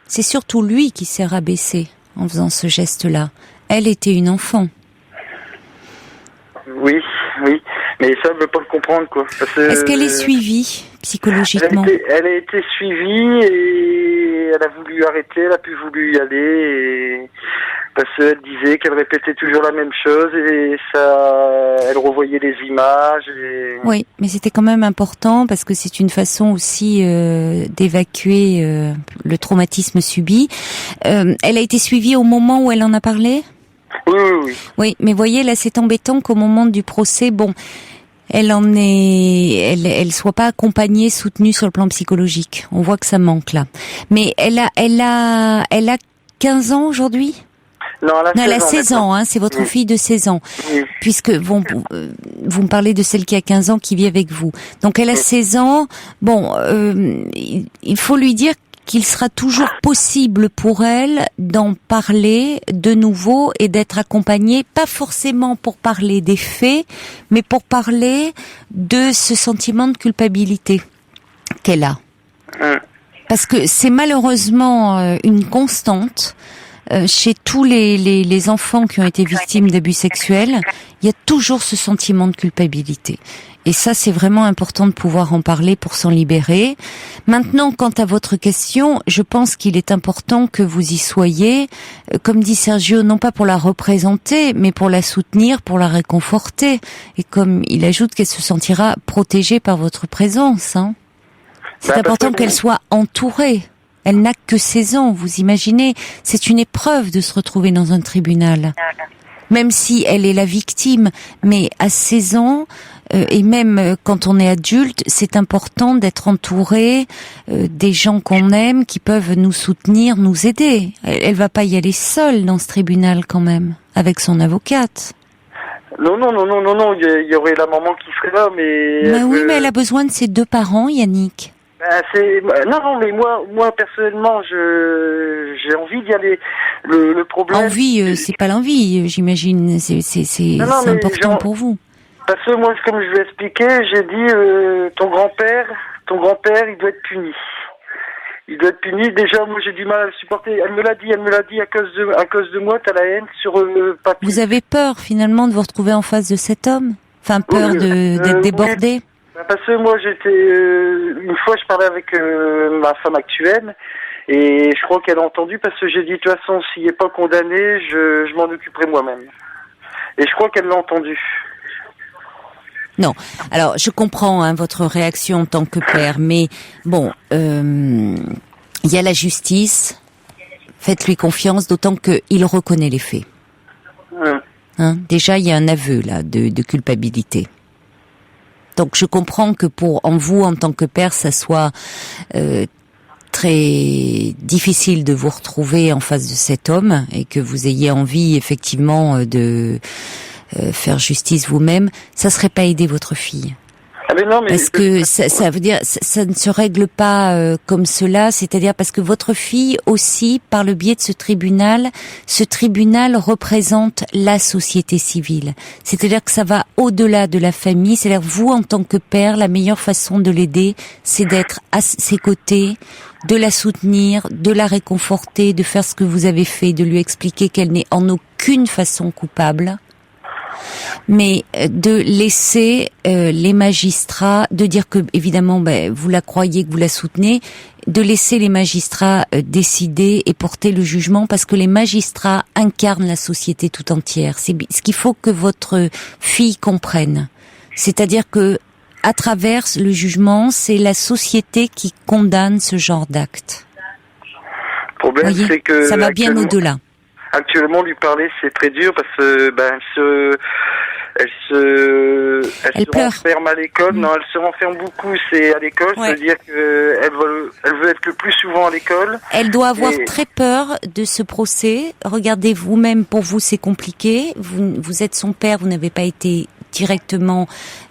C'est surtout lui qui s'est rabaissé en faisant ce geste-là. Elle était une enfant. Oui. Mais ça, elle veut pas le comprendre, quoi. Est-ce qu'elle est suivie psychologiquement? Elle a été suivie et elle a voulu arrêter, elle a plus voulu y aller, parce qu'elle disait qu'elle répétait toujours la même chose et ça, elle revoyait les images. Oui, mais c'était quand même important parce que c'est une façon aussi d'évacuer le traumatisme subi. Elle a été suivie au moment où elle en a parlé? Oui. Oui, mais voyez, là, c'est embêtant qu'au moment du procès, elle soit pas accompagnée, soutenue sur le plan psychologique. On voit que ça manque, là. Mais elle a 15 ans aujourd'hui? Non, elle a 16 ans, hein, c'est votre fille de 16 ans. Oui. Puisque, vous me parlez de celle qui a 15 ans, qui vit avec vous. Donc, elle a 16 ans. Il faut lui dire qu'il sera toujours possible pour elle d'en parler de nouveau et d'être accompagnée, pas forcément pour parler des faits, mais pour parler de ce sentiment de culpabilité qu'elle a. Parce que c'est malheureusement une constante chez tous les enfants qui ont été victimes d'abus sexuels. Il y a toujours ce sentiment de culpabilité. Et ça, c'est vraiment important de pouvoir en parler pour s'en libérer. Maintenant, quant à votre question, je pense qu'il est important que vous y soyez, comme dit Sergio, non pas pour la représenter, mais pour la soutenir, pour la réconforter. Et comme il ajoute qu'elle se sentira protégée par votre présence, hein. C'est important qu'elle soit entourée. Elle n'a que 16 ans, vous imaginez. C'est une épreuve de se retrouver dans un tribunal. Même si elle est la victime, mais à 16 ans, et même quand on est adulte, c'est important d'être entouré des gens qu'on aime, qui peuvent nous soutenir, nous aider. Elle va pas y aller seule dans ce tribunal quand même, avec son avocate. Non, il y aurait la maman qui serait là, mais... Oui, mais elle a besoin de ses 2 parents, Yannick. Non, mais moi personnellement, j'ai envie d'y aller. Le problème. Envie, c'est pas l'envie, j'imagine. C'est important pour vous. Parce que moi, comme je lui ai expliqué, j'ai dit ton grand-père, il doit être puni. Il doit être puni. Déjà, moi, j'ai du mal à le supporter. Elle me l'a dit à cause de moi, t'as la haine sur papy. Vous avez peur finalement de vous retrouver en face de cet homme? Enfin, peur d'être débordé? Oui. Parce que moi, une fois, je parlais avec ma femme actuelle, et je crois qu'elle a entendu, parce que j'ai dit, de toute façon, s'il n'est pas condamné, je m'en occuperai moi-même. Et je crois qu'elle l'a entendu. Non. Alors, je comprends votre réaction en tant que père, mais bon, il y a la justice. Faites-lui confiance, d'autant qu'il reconnaît les faits. Déjà, il y a un aveu là de culpabilité. Donc je comprends que en vous, en tant que père, ça soit très difficile de vous retrouver en face de cet homme et que vous ayez envie effectivement de faire justice vous-même. Ça serait pas aider votre fille. Ah mais non, mais parce que ça veut dire ça ne se règle pas comme cela, c'est-à-dire parce que votre fille aussi, par le biais de ce tribunal représente la société civile. C'est-à-dire que ça va au-delà de la famille. C'est-à-dire vous, en tant que père, la meilleure façon de l'aider, c'est d'être à ses côtés, de la soutenir, de la réconforter, de faire ce que vous avez fait, de lui expliquer qu'elle n'est en aucune façon coupable. Mais de laisser les magistrats, de dire que évidemment vous la croyez, que vous la soutenez, de laisser les magistrats décider et porter le jugement, parce que les magistrats incarnent la société tout entière. C'est ce qu'il faut que votre fille comprenne. C'est-à-dire que à travers le jugement, c'est la société qui condamne ce genre d'acte. Le problème, c'est que ça va bien au-delà. Actuellement, lui parler, c'est très dur parce que elle se renferme à l'école. Non, elle se renferme beaucoup. C'est à l'école, c'est-à-dire que elle veut être le plus souvent à l'école. Elle doit avoir très peur de ce procès. Regardez vous-même, pour vous, c'est compliqué. Vous êtes son père, vous n'avez pas été directement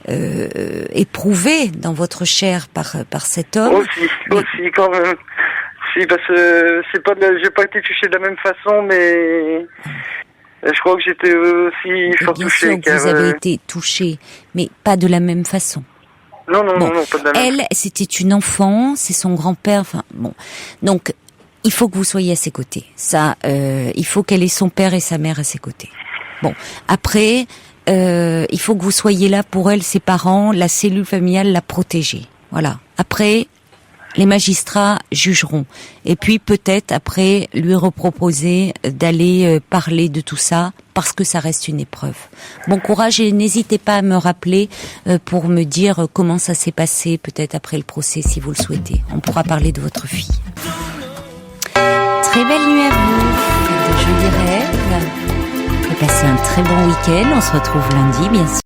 éprouvé dans votre chair par cet homme. Aussi quand même. Si, parce que j'ai pas été touché de la même façon, mais je crois que j'étais aussi fort touché. Bien sûr que vous avez été touché, mais pas de la même façon. Non, pas de la même. Elle, c'était une enfant, c'est son grand-père, Donc, il faut que vous soyez à ses côtés. Ça, il faut qu'elle ait son père et sa mère à ses côtés. Bon, après, il faut que vous soyez là pour elle, ses parents, la cellule familiale, la protéger. Voilà. Après, les magistrats jugeront. Et puis peut-être après lui reproposer d'aller parler de tout ça, parce que ça reste une épreuve. Bon courage et n'hésitez pas à me rappeler pour me dire comment ça s'est passé, peut-être après le procès si vous le souhaitez. On pourra parler de votre fille. Très belle nuit à vous, de jolis rêves. Et passez un très bon week-end. On se retrouve lundi, bien sûr.